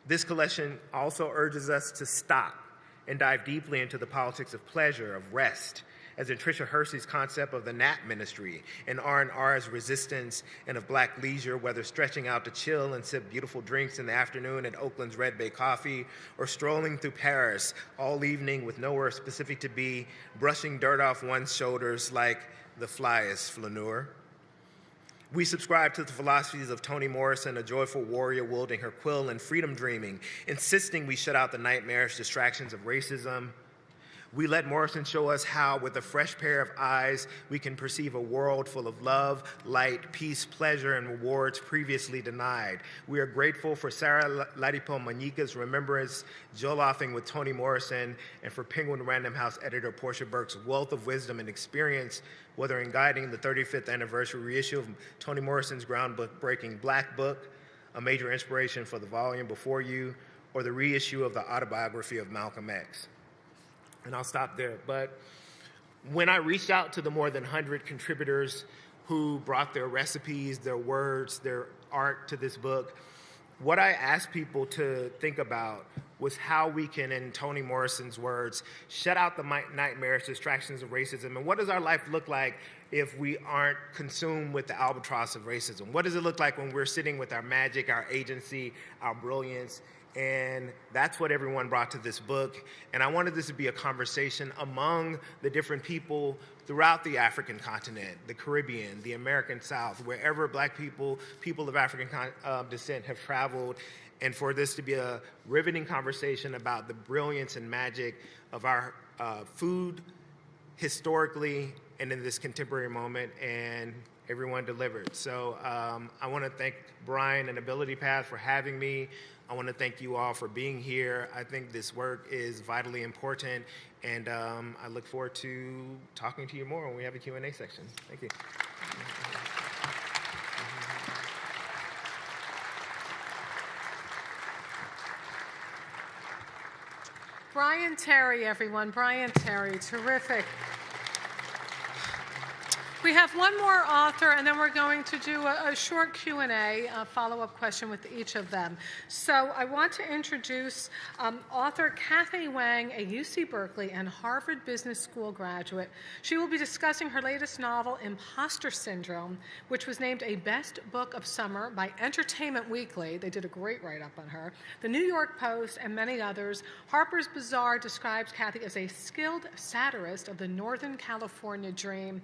This collection also urges us to stop and dive deeply into the politics of pleasure, of rest, as in Tricia Hersey's concept of the nap ministry, and R&R's resistance, and of Black leisure, whether stretching out to chill and sip beautiful drinks in the afternoon at Oakland's Red Bay Coffee, or strolling through Paris all evening with nowhere specific to be, brushing dirt off one's shoulders like the flyest flaneur. We subscribe to the philosophies of Toni Morrison, a joyful warrior wielding her quill and freedom dreaming, insisting we shut out the nightmarish distractions of racism. We let Morrison show us how, with a fresh pair of eyes, we can perceive a world full of love, light, peace, pleasure, and rewards previously denied. We are grateful for Sarah Ladipo Manika's remembrance, jolloffing with Toni Morrison, and for Penguin Random House editor Portia Burke's wealth of wisdom and experience, whether in guiding the 35th anniversary reissue of Toni Morrison's groundbreaking Black Book, a major inspiration for the volume before you, or the reissue of the autobiography of Malcolm X. And I'll stop there. But when I reached out to the more than 100 contributors who brought their recipes, their words, their art to this book, what I asked people to think about was how we can, in Toni Morrison's words, shut out the nightmarish distractions of racism. And what does our life look like if we aren't consumed with the albatross of racism? What does it look like when we're sitting with our magic, our agency, our brilliance? And that's what everyone brought to this book. And I wanted this to be a conversation among the different people throughout the African continent, the Caribbean, the American South, wherever Black people, people of African descent have traveled, and for this to be a riveting conversation about the brilliance and magic of our food historically and in this contemporary moment, and everyone delivered. So I want to thank Bryan and Ability Path for having me. I want to thank you all for being here. I think this work is vitally important, and I look forward to talking to you more when we have a Q&A section. Thank you. Bryant Terry, everyone. Bryant Terry, terrific. We have one more author, and then we're going to do a short Q&A, a follow-up question with each of them. So I want to introduce author Kathy Wang, a UC Berkeley and Harvard Business School graduate. She will be discussing her latest novel, Imposter Syndrome, which was named a Best Book of Summer by Entertainment Weekly. They did a great write-up on her. The New York Post and many others. Harper's Bazaar describes Kathy as a skilled satirist of the Northern California dream.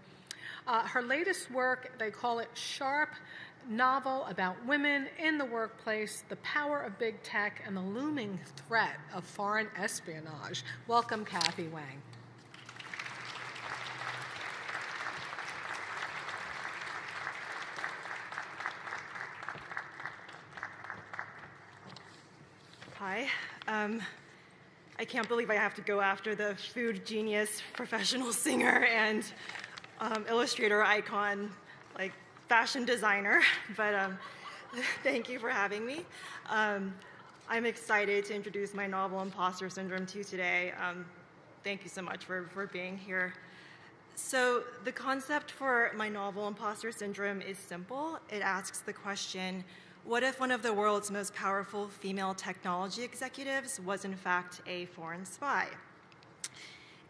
Her latest work, they call it Sharp, novel about women in the workplace, the power of big tech, and the looming threat of foreign espionage. Welcome, Kathy Wang. Hi. I can't believe I have to go after the food genius, professional singer, and illustrator icon, like fashion designer, but thank you for having me. I'm excited to introduce my novel Imposter Syndrome to you today. Thank you so much for being here. So the concept for my novel Imposter Syndrome is simple. It asks the question, What if one of the world's most powerful female technology executives was in fact a foreign spy?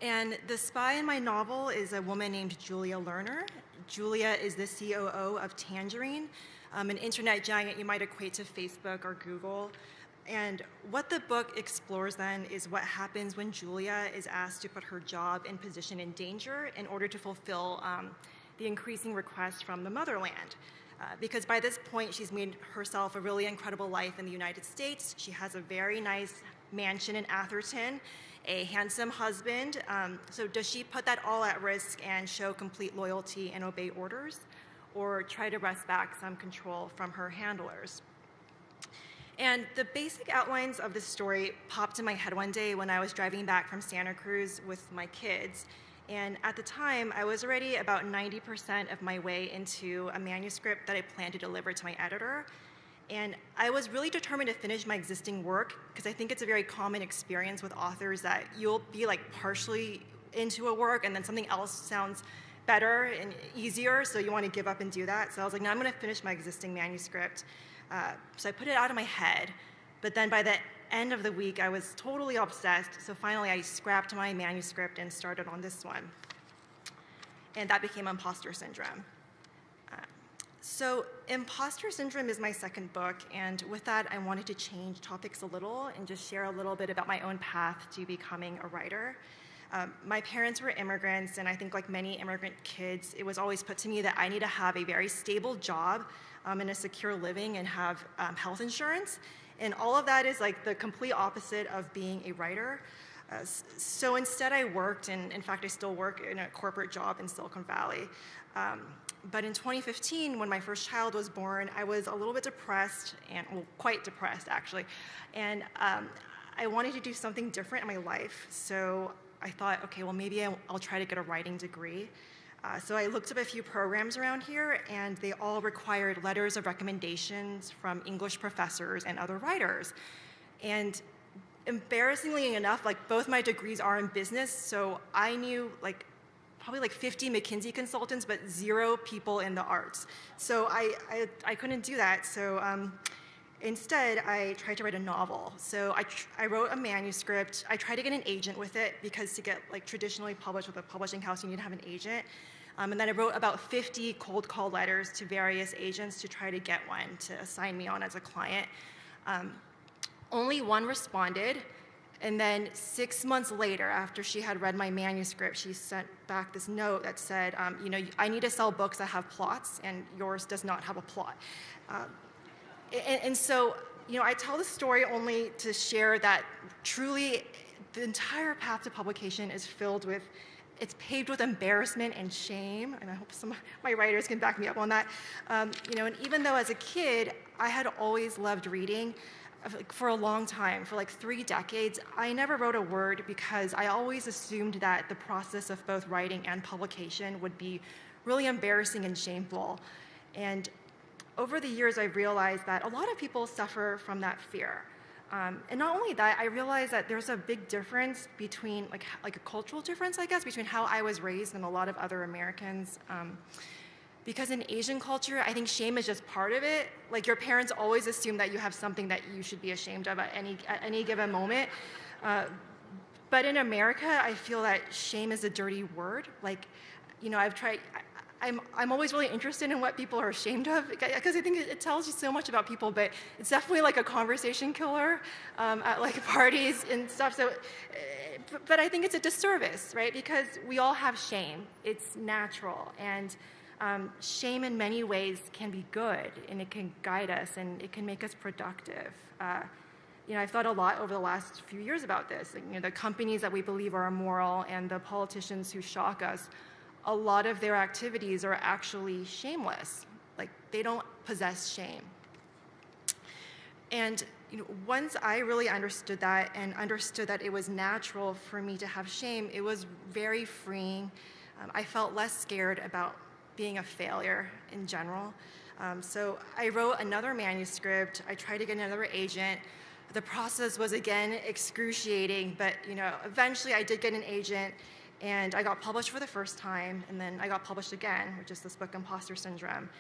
And the spy in my novel is a woman named Julia Lerner. Julia is the COO of Tangerine, an internet giant you might equate to Facebook or Google. And what the book explores then is what happens when Julia is asked to put her job and position in danger in order to fulfill the increasing requests from the motherland. Because by this point, she's made herself a really incredible life in the United States. She has a very nice mansion in Atherton, a handsome husband. So does she put that all at risk and show complete loyalty and obey orders, or try to wrest back some control from her handlers? And the basic outlines of this story popped in my head one day when I was driving back from Santa Cruz with my kids. And at the time, I was already about 90% of my way into a manuscript that I planned to deliver to my editor. And I was really determined to finish my existing work, because I think it's a very common experience with authors that you'll be like partially into a work and then something else sounds better and easier, so you want to give up and do that. So I was like, no, I'm going to finish my existing manuscript. So I put it out of my head, but then by the end of the week, I was totally obsessed, so finally I scrapped my manuscript and started on this one. And that became Imposter Syndrome. So Imposter Syndrome is my second book, and with that, I wanted to change topics a little and just share a little bit about my own path to becoming a writer. My parents were immigrants, and I think like many immigrant kids, it was always put to me that I need to have a very stable job and a secure living and have health insurance. And all of that is like the complete opposite of being a writer. So instead I worked, and in fact I still work in a corporate job in Silicon Valley. But in 2015, when my first child was born, I was a little bit depressed, and well, quite depressed actually. And I wanted to do something different in my life. So I thought, okay, well maybe I'll try to get a writing degree. So I looked up a few programs around here, and they all required letters of recommendations from English professors and other writers. And embarrassingly enough, like both my degrees are in business, so I knew like probably like 50 McKinsey consultants, but 0 people in the arts. So I couldn't do that. So instead, I tried to write a novel. So I wrote a manuscript. I tried to get an agent with it, because to get like traditionally published with a publishing house, you need to have an agent. And then I wrote about 50 cold call letters to various agents to try to get one to assign me on as a client. Only one responded. And then 6 months later, after she had read my manuscript, she sent back this note that said, you know, I need to sell books that have plots, and yours does not have a plot. And so, you know, I tell the story only to share that truly the entire path to publication is filled with, it's paved with embarrassment and shame, and I hope some of my writers can back me up on that. You know, and even though as a kid, I had always loved reading, for a long time, for like 3 decades, I never wrote a word, because I always assumed that the process of both writing and publication would be really embarrassing and shameful. And over the years, I realized that a lot of people suffer from that fear. And not only that, I realized that there's a big difference between, like a cultural difference, I guess, between how I was raised and a lot of other Americans. Because in Asian culture, I think shame is just part of it. Like your parents always assume that you have something that you should be ashamed of at any given moment. But in America, I feel that shame is a dirty word. Like, you know, I'm always really interested in what people are ashamed of, because I think it tells you so much about people, but it's definitely like a conversation killer at like parties and stuff. So, but I think it's a disservice, right? Because we all have shame. It's natural, and shame in many ways can be good, and it can guide us, and it can make us productive. You know, I've thought a lot over the last few years about this. You know, the companies that we believe are immoral and the politicians who shock us, a lot of their activities are actually shameless. Like, they don't possess shame. And you know, once I really understood that, and understood that it was natural for me to have shame, it was very freeing. I felt less scared about being a failure in general. So I wrote another manuscript. I tried to get another agent. The process was again excruciating, but you know, eventually I did get an agent, and I got published for the first time, and then I got published again, which is this book, Imposter Syndrome.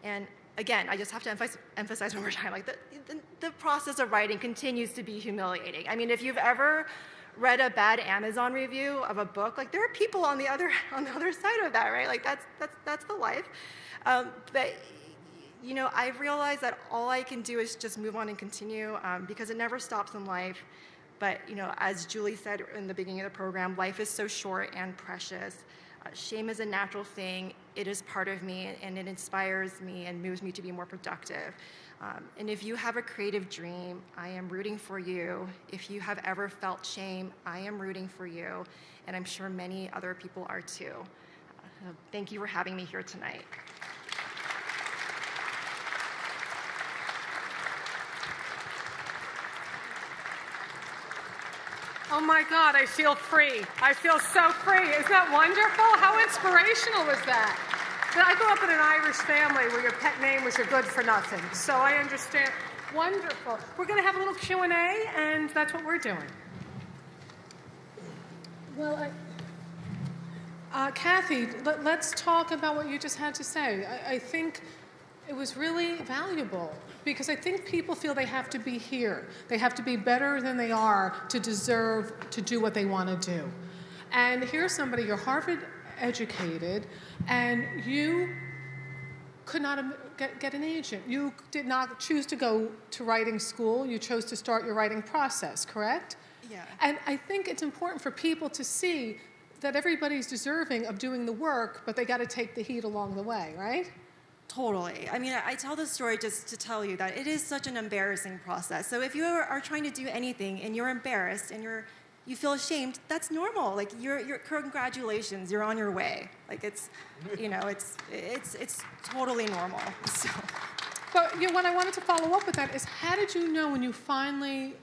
And again, I just have to emphasize one more time, like the process of writing continues to be humiliating. I mean, if you've ever read a bad Amazon review of a book, like there are people on the other side of that, right? Like that's the life. But you know, I've realized that all I can do is just move on and continue because it never stops in life. But you know, as Julie said in the beginning of the program, life is so short and precious. Shame is a natural thing. It is part of me, and it inspires me and moves me to be more productive. And if you have a creative dream, I am rooting for you. If you have ever felt shame, I am rooting for you. And I'm sure many other people are too. Thank you for having me here tonight. Oh my God, I feel free. I feel so free. Isn't that wonderful? How inspirational was that? I grew up in an Irish family where your pet name was your good for nothing. So I understand. Wonderful. We're going to have a little Q&A, and that's what we're doing. Well, Kathy, let's talk about what you just had to say. I think it was really valuable because I think people feel they have to be here. They have to be better than they are to deserve to do what they want to do. And here's somebody, you're Harvard educated, and you could not get an agent. You did not choose to go to writing school. You chose to start your writing process, correct? Yeah. And I think it's important for people to see that everybody's deserving of doing the work, but they got to take the heat along the way, right? Totally. I mean, I tell this story just to tell you that it is such an embarrassing process. So if you are trying to do anything and you're embarrassed and you feel ashamed, that's normal. Like you're congratulations, you're on your way. Like it's, you know, it's totally normal. So. But you know, what I wanted to follow up with that is, how did you know when you finally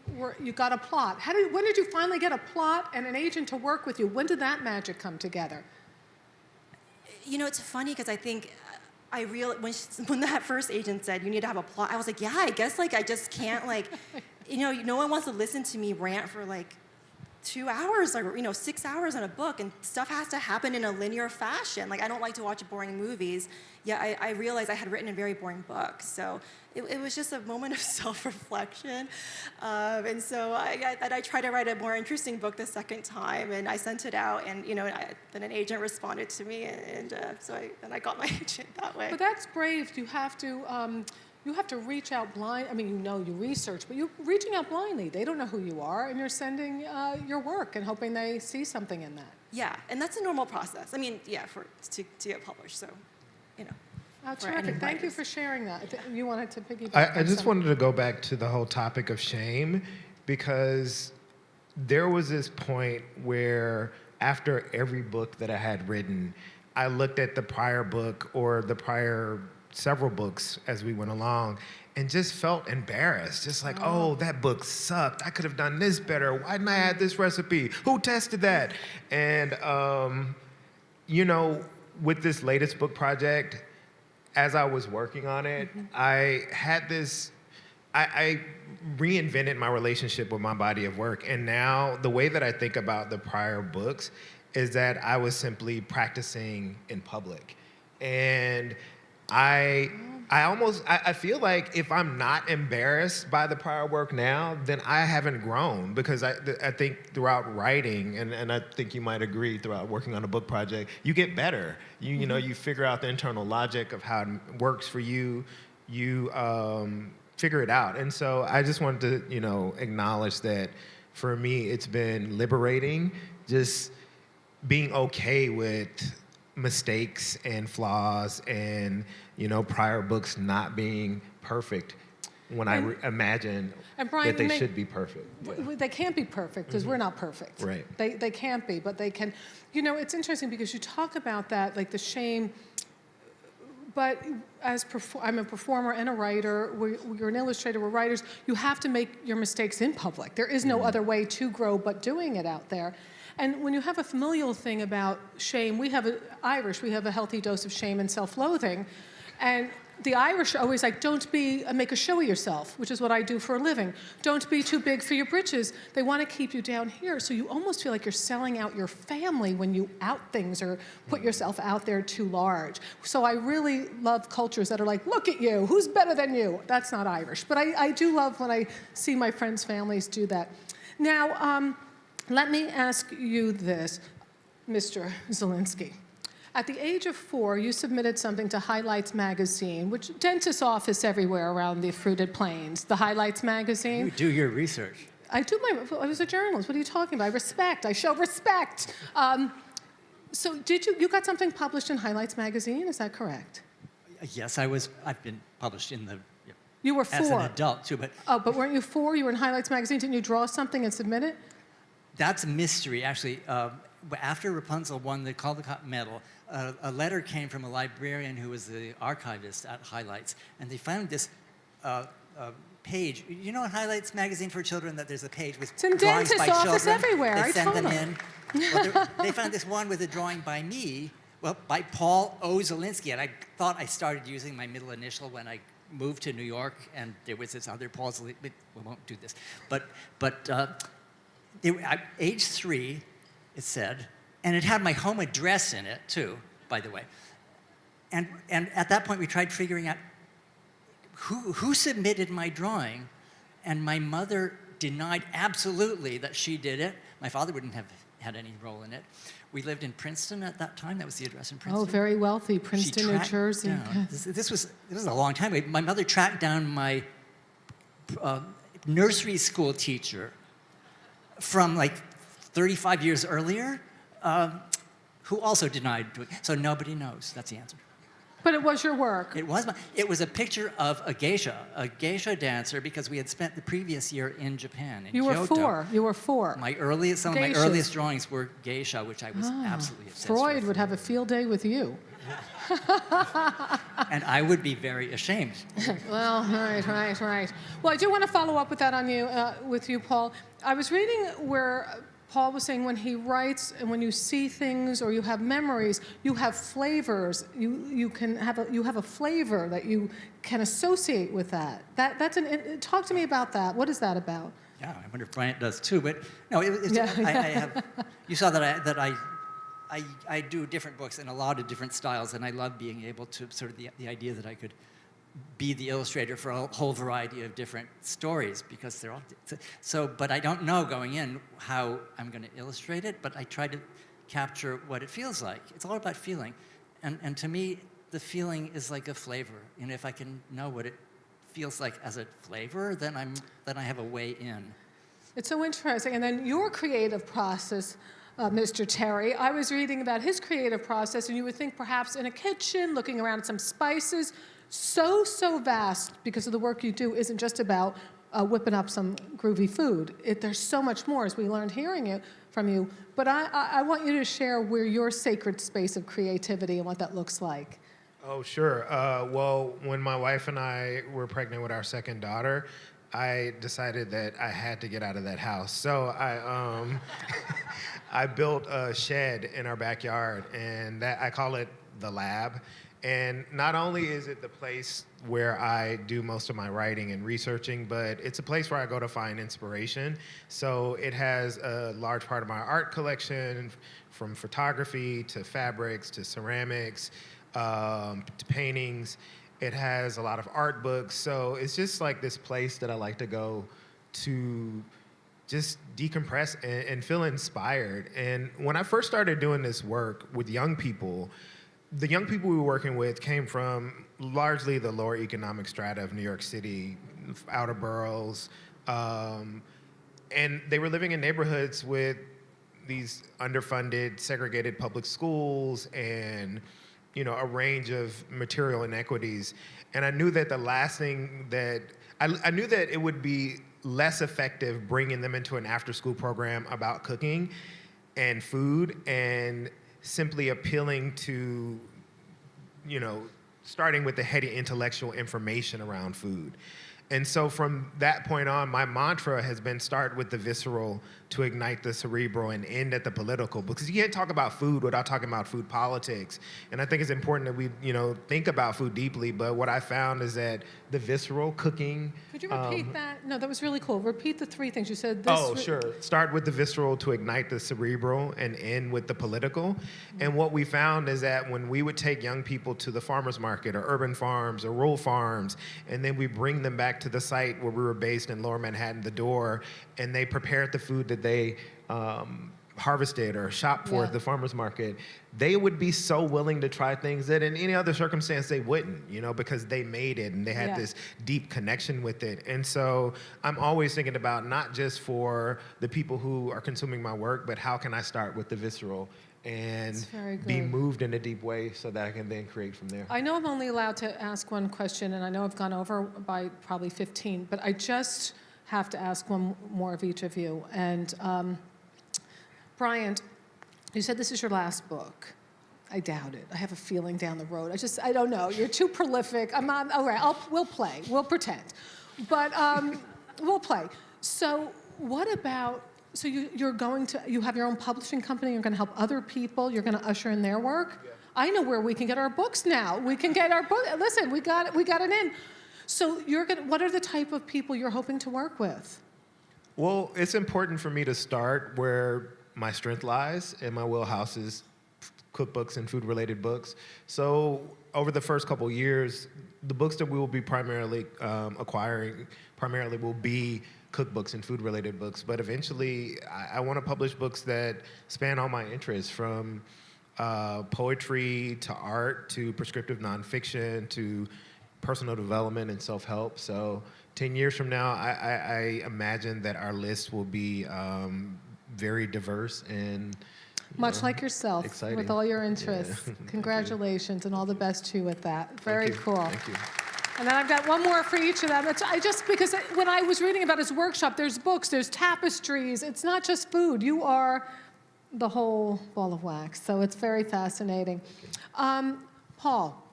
you got a plot? When did you finally get a plot and an agent to work with you? When did that magic come together? You know, it's funny because I think when that first agent said you need to have a plot, I was like, yeah, I guess like I just can't like, you know, no one wants to listen to me rant for like 2 hours or 6 hours on a book, and stuff has to happen in a linear fashion. Like I don't like to watch boring movies. Yeah, I realized I had written a very boring book, so it was just a moment of self-reflection, and so I tried to write a more interesting book the second time, and I sent it out, and then an agent responded to me, and so I got my agent that way. But that's brave. You have to reach out blind. I mean, you research, but you're reaching out blindly. They don't know who you are, and you're sending your work and hoping they see something in that. Yeah, and that's a normal process. I mean, yeah, to get published, so, Terrific. Thank you for sharing that. You wanted to piggyback. I just wanted to go back to the whole topic of shame, because there was this point where after every book that I had written, I looked at the prior book or the prior several books as we went along and just felt embarrassed. Just like, oh, that book sucked. I could have done this better. Why didn't I add this recipe? Who tested that? And, with this latest book project, as I was working on it, I had this, I reinvented my relationship with my body of work. And now the way that I think about the prior books is that I was simply practicing in public. And I feel like if I'm not embarrassed by the prior work now, then I haven't grown, because I think throughout writing, and I think you might agree, throughout working on a book project, you get better. You figure out the internal logic of how it works for you. You figure it out. And so I just wanted to, acknowledge that for me, it's been liberating, just being okay with mistakes and flaws and prior books not being perfect when I imagine Bryan, that they should be perfect. Yeah. They can't be perfect because we're not perfect. Right. They can't be, but they can. It's interesting because you talk about that, like the shame, but I'm a performer and a writer, you're an illustrator, we're writers, you have to make your mistakes in public. There is no other way to grow but doing it out there. And when you have a familial thing about shame, we have a healthy dose of shame and self-loathing. And the Irish are always like, don't make a show of yourself, which is what I do for a living. Don't be too big for your britches. They want to keep you down here, so you almost feel like you're selling out your family when you out things or put yourself out there too large. So I really love cultures that are like, look at you, who's better than you? That's not Irish, but I do love when I see my friends' families do that. Now, let me ask you this, Mr. Zelinsky. At the age of 4, you submitted something to Highlights magazine, which dentist office everywhere around the fruited plains. The Highlights magazine. You do your research. I was a journalist. What are you talking about? I show respect. So you got something published in Highlights magazine? Is that correct? Yes, I've been published in the. You were 4. As an adult too, but. Oh, but weren't you 4? You were in Highlights magazine. Didn't you draw something and submit it? That's a mystery, actually. After Rapunzel won the Caldecott Medal, a letter came from a librarian who was the archivist at Highlights, and they found this page. You know in Highlights magazine for children that there's a page with drawings by children? It's in dentist office everywhere. They send them in. Well, they found this one with a drawing by me, by Paul O. Zelinsky, and I thought I started using my middle initial when I moved to New York, and there was this other Paul Zelinsky. We won't do this, but age 3. It said, and it had my home address in it too, by the way. And at that point, we tried figuring out who submitted my drawing, and my mother denied absolutely that she did it. My father wouldn't have had any role in it. We lived in Princeton at that time. That was the address in Princeton. Oh, very wealthy, Princeton, New Jersey. This was a long time ago. My mother tracked down my nursery school teacher from like 35 years earlier, who also denied doing it. So nobody knows. That's the answer. But it was your work. It was. It was a picture of a geisha dancer, because we had spent the previous year in Japan, in Kyoto. You were 4. Some of my earliest drawings were geisha, which I was absolutely obsessed with. Freud would have a field day with you. And I would be very ashamed. Well, right. Well, I do want to follow up with that with you, Paul. I was reading where Paul was saying when he writes and when you see things or you have memories, you have flavors. You have a flavor that you can associate with that. Talk to me about that. What is that about? Yeah, I wonder if Bryant does too. But no, I have. You saw that I do different books in a lot of different styles, and I love being able to sort of the idea that I could be the illustrator for a whole variety of different stories, because they're all so. But I don't know going in how I'm going to illustrate it, but I try to capture what it feels like. It's all about feeling, and to me, the feeling is like a flavor. And if I can know what it feels like as a flavor, then I have a way in. It's so interesting. And then your creative process, Mr. Terry, I was reading about his creative process, and you would think perhaps in a kitchen, looking around at some spices. So vast, because of the work you do, isn't just about whipping up some groovy food. There's so much more, as we learned hearing it from you. But I want you to share where your sacred space of creativity and what that looks like. Oh, sure. Well, when my wife and I were pregnant with our second daughter, I decided that I had to get out of that house. So I built a shed in our backyard, and I call it the lab. And not only is it the place where I do most of my writing and researching, but it's a place where I go to find inspiration. So it has a large part of my art collection, from photography to fabrics to ceramics to paintings. It has a lot of art books. So it's just like this place that I like to go to just decompress and feel inspired. And when I first started doing this work with young people, the young people we were working with came from largely the lower economic strata of New York City, outer boroughs, and they were living in neighborhoods with these underfunded, segregated public schools and, a range of material inequities. And I knew that the last thing that, I knew that it would be less effective bringing them into an after-school program about cooking and food and simply appealing to, starting with the heady intellectual information around food. And so from that point on, my mantra has been start with the visceral to ignite the cerebral and end at the political, because you can't talk about food without talking about food politics. And I think it's important that we, think about food deeply, but what I found is that the visceral cooking. Could you repeat that? No, that was really cool. Repeat the three things you said. Sure. Start with the visceral to ignite the cerebral and end with the political. And what we found is that when we would take young people to the farmers market or urban farms or rural farms, and then we bring them back to the site where we were based in Lower Manhattan, the Door, and they prepared the food that they harvested or shopped for at the farmers market, they would be so willing to try things that in any other circumstance they wouldn't, because they made it and they had this deep connection with it. And so I'm always thinking about not just for the people who are consuming my work, but how can I start with the visceral and be moved in a deep way so that I can then create from there. I know I'm only allowed to ask one question, and I know I've gone over by probably 15, but I just have to ask one more of each of you. And Bryant, you said this is your last book. I doubt it. I have a feeling down the road. I don't know. You're too prolific. I'm not, all right, we'll play. We'll pretend. But we'll play. So what about, so you have your own publishing company, you're gonna help other people, you're gonna usher in their work? Yeah. I know where we can get our books now. We can get our book, listen, we got it in. So what are the type of people you're hoping to work with? Well, it's important for me to start where my strength lies, and my wheelhouse is cookbooks and food-related books. So over the first couple years, the books that we will be primarily acquiring will be cookbooks and food-related books. But eventually, I want to publish books that span all my interests, from poetry to art to prescriptive nonfiction to personal development and self-help. So 10 years from now, I imagine that our list will be very diverse and much like yourself, exciting. With all your interests. Yeah. Congratulations and all the best to you with that. Very cool. Thank you. And then I've got one more for each of them. Because when I was reading about his workshop, there's books, there's tapestries. It's not just food. You are the whole ball of wax. So it's very fascinating. Paul,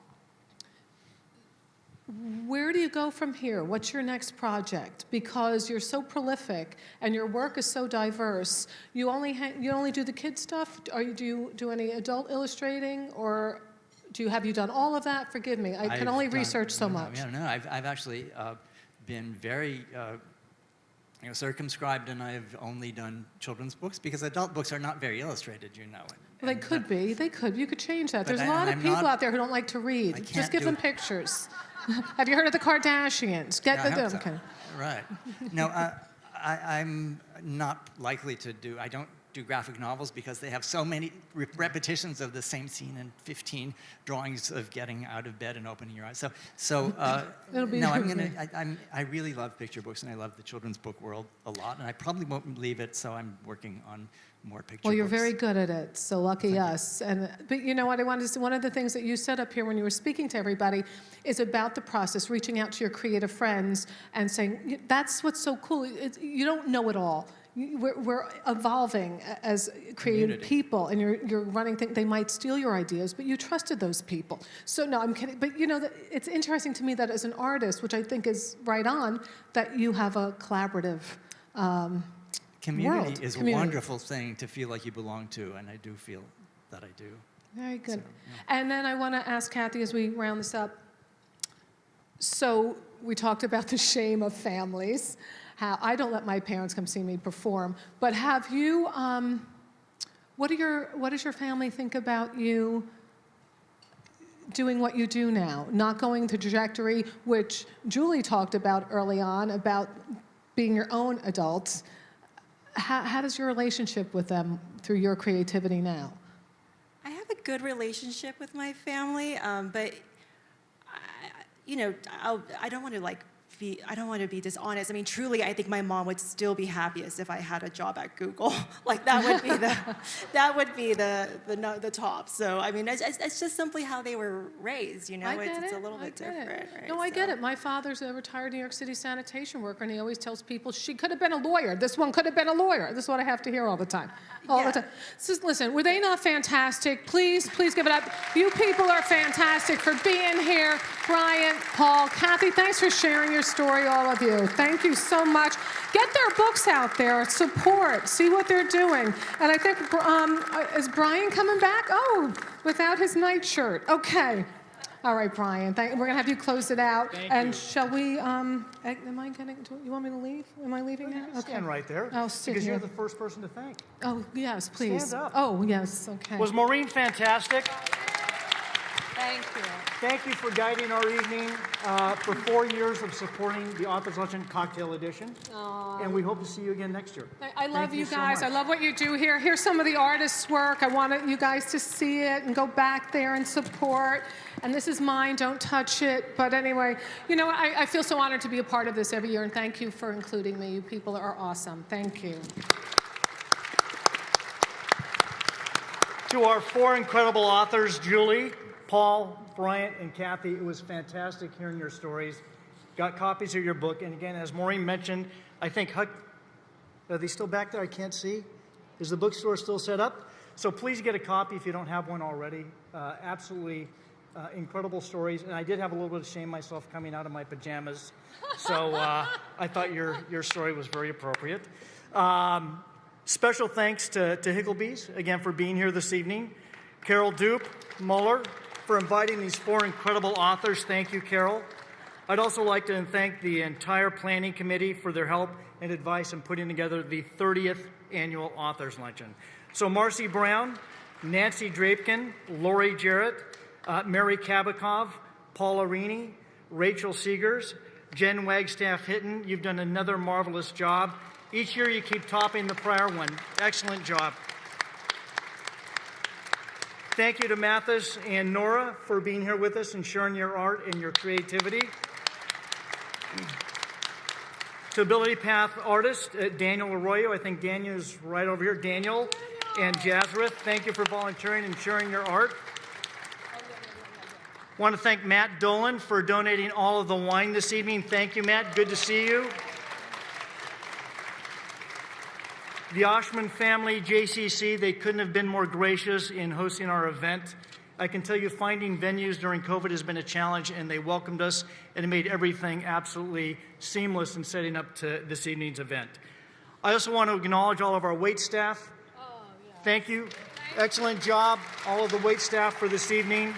where do you go from here? What's your next project? Because you're so prolific and your work is so diverse. You only do the kid stuff? Do you do any adult illustrating, or have you done all of that? Forgive me, I can only research so much. No, I've actually been very circumscribed, and I've only done children's books because adult books are not very illustrated, Well, they could be. They could. You could change that. There's a lot of people out there who don't like to read. Just give them pictures. Have you heard of the Kardashians? Okay. Right. No, I'm not likely to do. I don't do graphic novels because they have so many repetitions of the same scene and 15 drawings of getting out of bed and opening your eyes. So no, I really love picture books, and I love the children's book world a lot, and I probably won't leave it, so I'm working on more picture books. Well, you're very good at it, so lucky us. But you know what I wanted to say, one of the things that you said up here when you were speaking to everybody is about the process, reaching out to your creative friends and saying, that's what's so cool. You don't know it all. We're evolving as creative people, and you're running things. They might steal your ideas, but you trusted those people. So no, I'm kidding. But it's interesting to me that as an artist, which I think is right on, that you have a collaborative Community is a wonderful thing to feel like you belong to, and I do feel that I do. Very good. And then I want to ask Kathy as we round this up. So we talked about the shame of families. How I don't let my parents come see me perform, but have you? What does your family think about you doing what you do now? Not going the trajectory which Julie talked about early on about being your own adult. How does your relationship with them through your creativity now? I have a good relationship with my family, but I don't want to be dishonest. I mean, truly, I think my mom would still be happiest if I had a job at Google. Like that would be the top. So I mean, it's just simply how they were raised. It's a little bit different. Right? No, I get it. My father's a retired New York City sanitation worker, and he always tells people she could have been a lawyer. This one could have been a lawyer. This is what I have to hear all the time. The time. So, listen, were they not fantastic? Please give it up. You people are fantastic for being here. Bryant, Paul, Kathy, thanks for sharing your story, all of you. Thank you so much. Get their books out there. Support. See what they're doing. And I think, is Bryan coming back? Oh, without his nightshirt. Okay. All right, Bryan. We're going to have you close it out. Thank you. Shall we, am I getting, you want me to leave? Am I leaving now? Okay. Stand right there. I'll sit because here. you're the first person to thank. Oh, yes, please. Stand up. Oh, yes, okay. Was Maureen fantastic? Thank you. Thank you for guiding our evening, for 4 years of supporting the Authors Luncheon Cocktail Edition. And we hope to see you again next year. I love you so guys. I much. love what you do here. Here's some of the artists' work. I want you guys to see it and go back there and support. And this is mine. Don't touch it. But anyway, you know, I feel so honored to be a part of this every year. And thank you for including me. You people are awesome. Thank you. To our 4 incredible authors, Julie, Paul, Bryant, and Kathy, it was fantastic hearing your stories. Got copies of your book. And again, as Maureen mentioned, I think, are they still back there? I can't see. Is the bookstore still set up? So please get a copy if you don't have one already. Absolutely incredible stories. And I did have a little bit of shame myself coming out of my pajamas. So I thought your story was very appropriate. Special thanks to Hicklebees, again, for being here this evening. Carol Dupe, Muller, for inviting these 4 incredible authors. Thank you, Carol. I'd also like to thank the entire planning committee for their help and advice in putting together the 30th annual Authors Luncheon. So Marcy Brown, Nancy Drapkin, Laurie Jarrett, Mary Kabakov, Paula Rini, Rachel Segars, Jenn Wagstaff Hinton, you've done another marvelous job. Each year you keep topping the prior one. Excellent job. Thank you to Mathis and Nora for being here with us and sharing your art and your creativity. To Ability Path artist, Daniel Arroyo. I think Daniel is right over here. Daniel and Jazareth, thank you for volunteering and sharing your art. Want to thank Matt Dolan for donating all of the wine this evening. Thank you, Matt. Good to see you. The Oshman family, JCC, they couldn't have been more gracious in hosting our event. I can tell you finding venues during COVID has been a challenge, and they welcomed us and made everything absolutely seamless in setting up to this evening's event. I also want to acknowledge all of our wait staff. Thank you. Excellent job, all of the wait staff for this evening.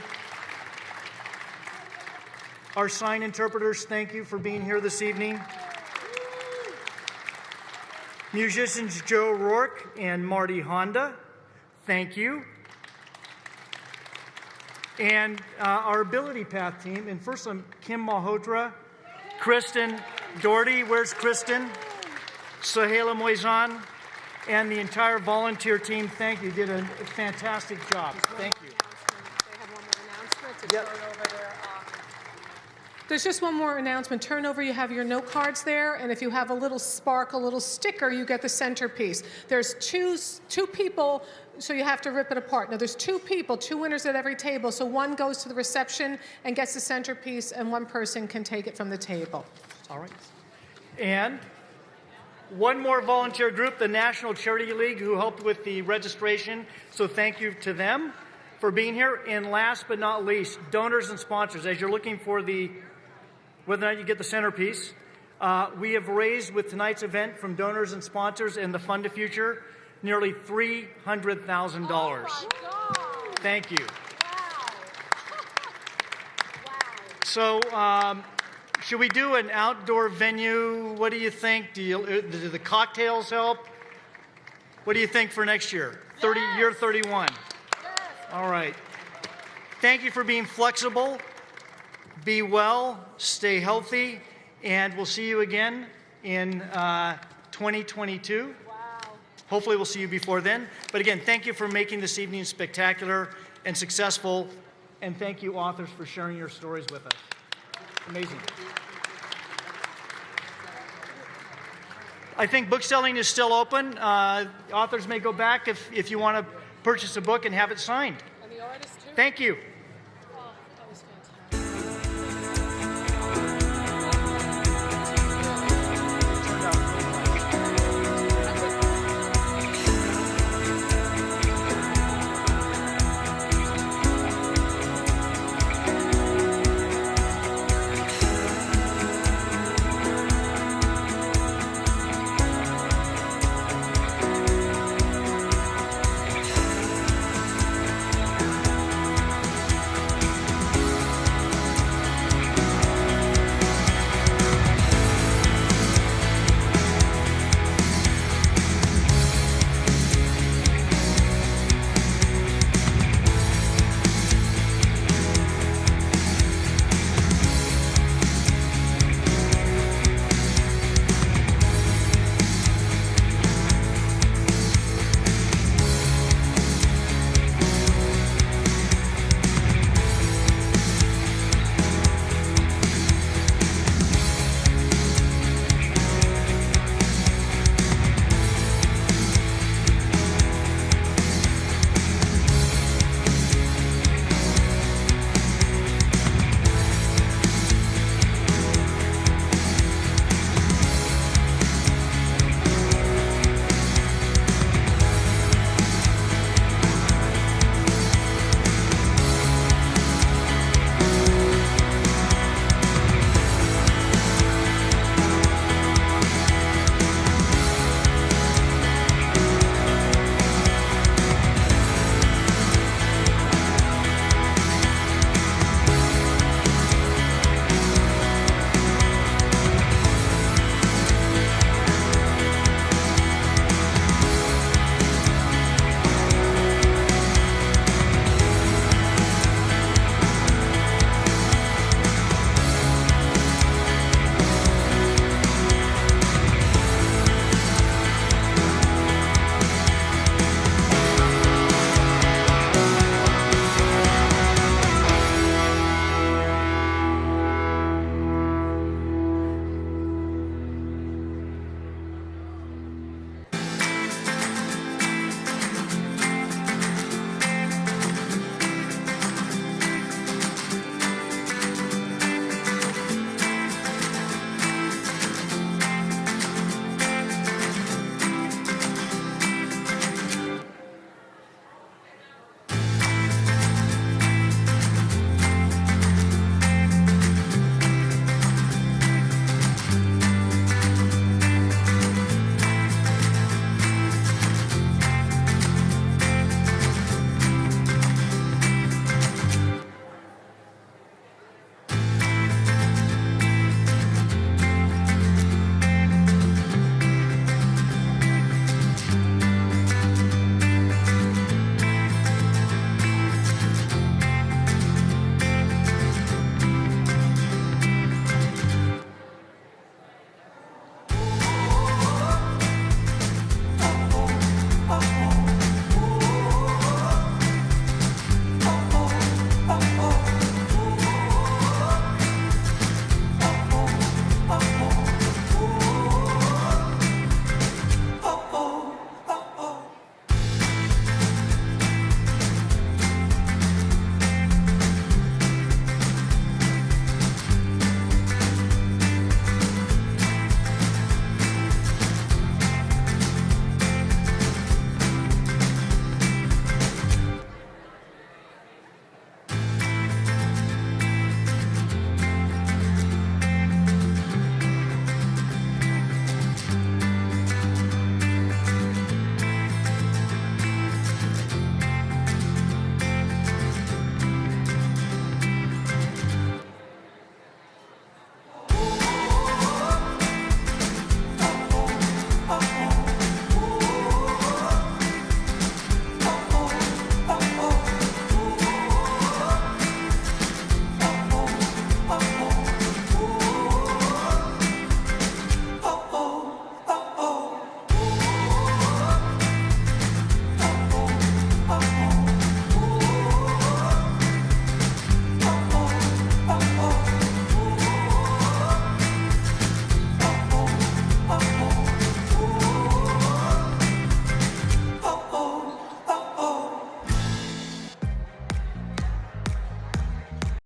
Our sign interpreters, thank you for being here this evening. Musicians Joe Rourke and Marty Honda, thank you. And our Ability Path team, and first Kim Malhotra, Kristen Doherty, where's Kristen? Sohaila Moizan, and the entire volunteer team, thank you. You did a fantastic job. Thank you. They have one more announcement to turn over there. There's just one more announcement. Turn over, you have your note cards there, and if you have a little spark, a little sticker, you get the centerpiece. There's two people, so you have to rip it apart. Now, there's 2 people, 2 winners at every table, so one goes to the reception and gets the centerpiece, and one person can take it from the table. All right. And one more volunteer group, the National Charity League, who helped with the registration, so thank you to them for being here. And last but not least, donors and sponsors. As you're looking for whether or not you get the centerpiece, we have raised with tonight's event from donors and sponsors and the Fund to Future nearly $300,000. Thank you. So should we do an outdoor venue? What do you think? Do the cocktails help? What do you think for next year? Year 31. All right. Thank you for being flexible. Be well, stay healthy, and we'll see you again in 2022. Wow. Hopefully we'll see you before then. But again, thank you for making this evening spectacular and successful, and thank you, authors, for sharing your stories with us. Amazing. I think bookselling is still open. Authors may go back if you want to purchase a book and have it signed. And the artists too. Thank you.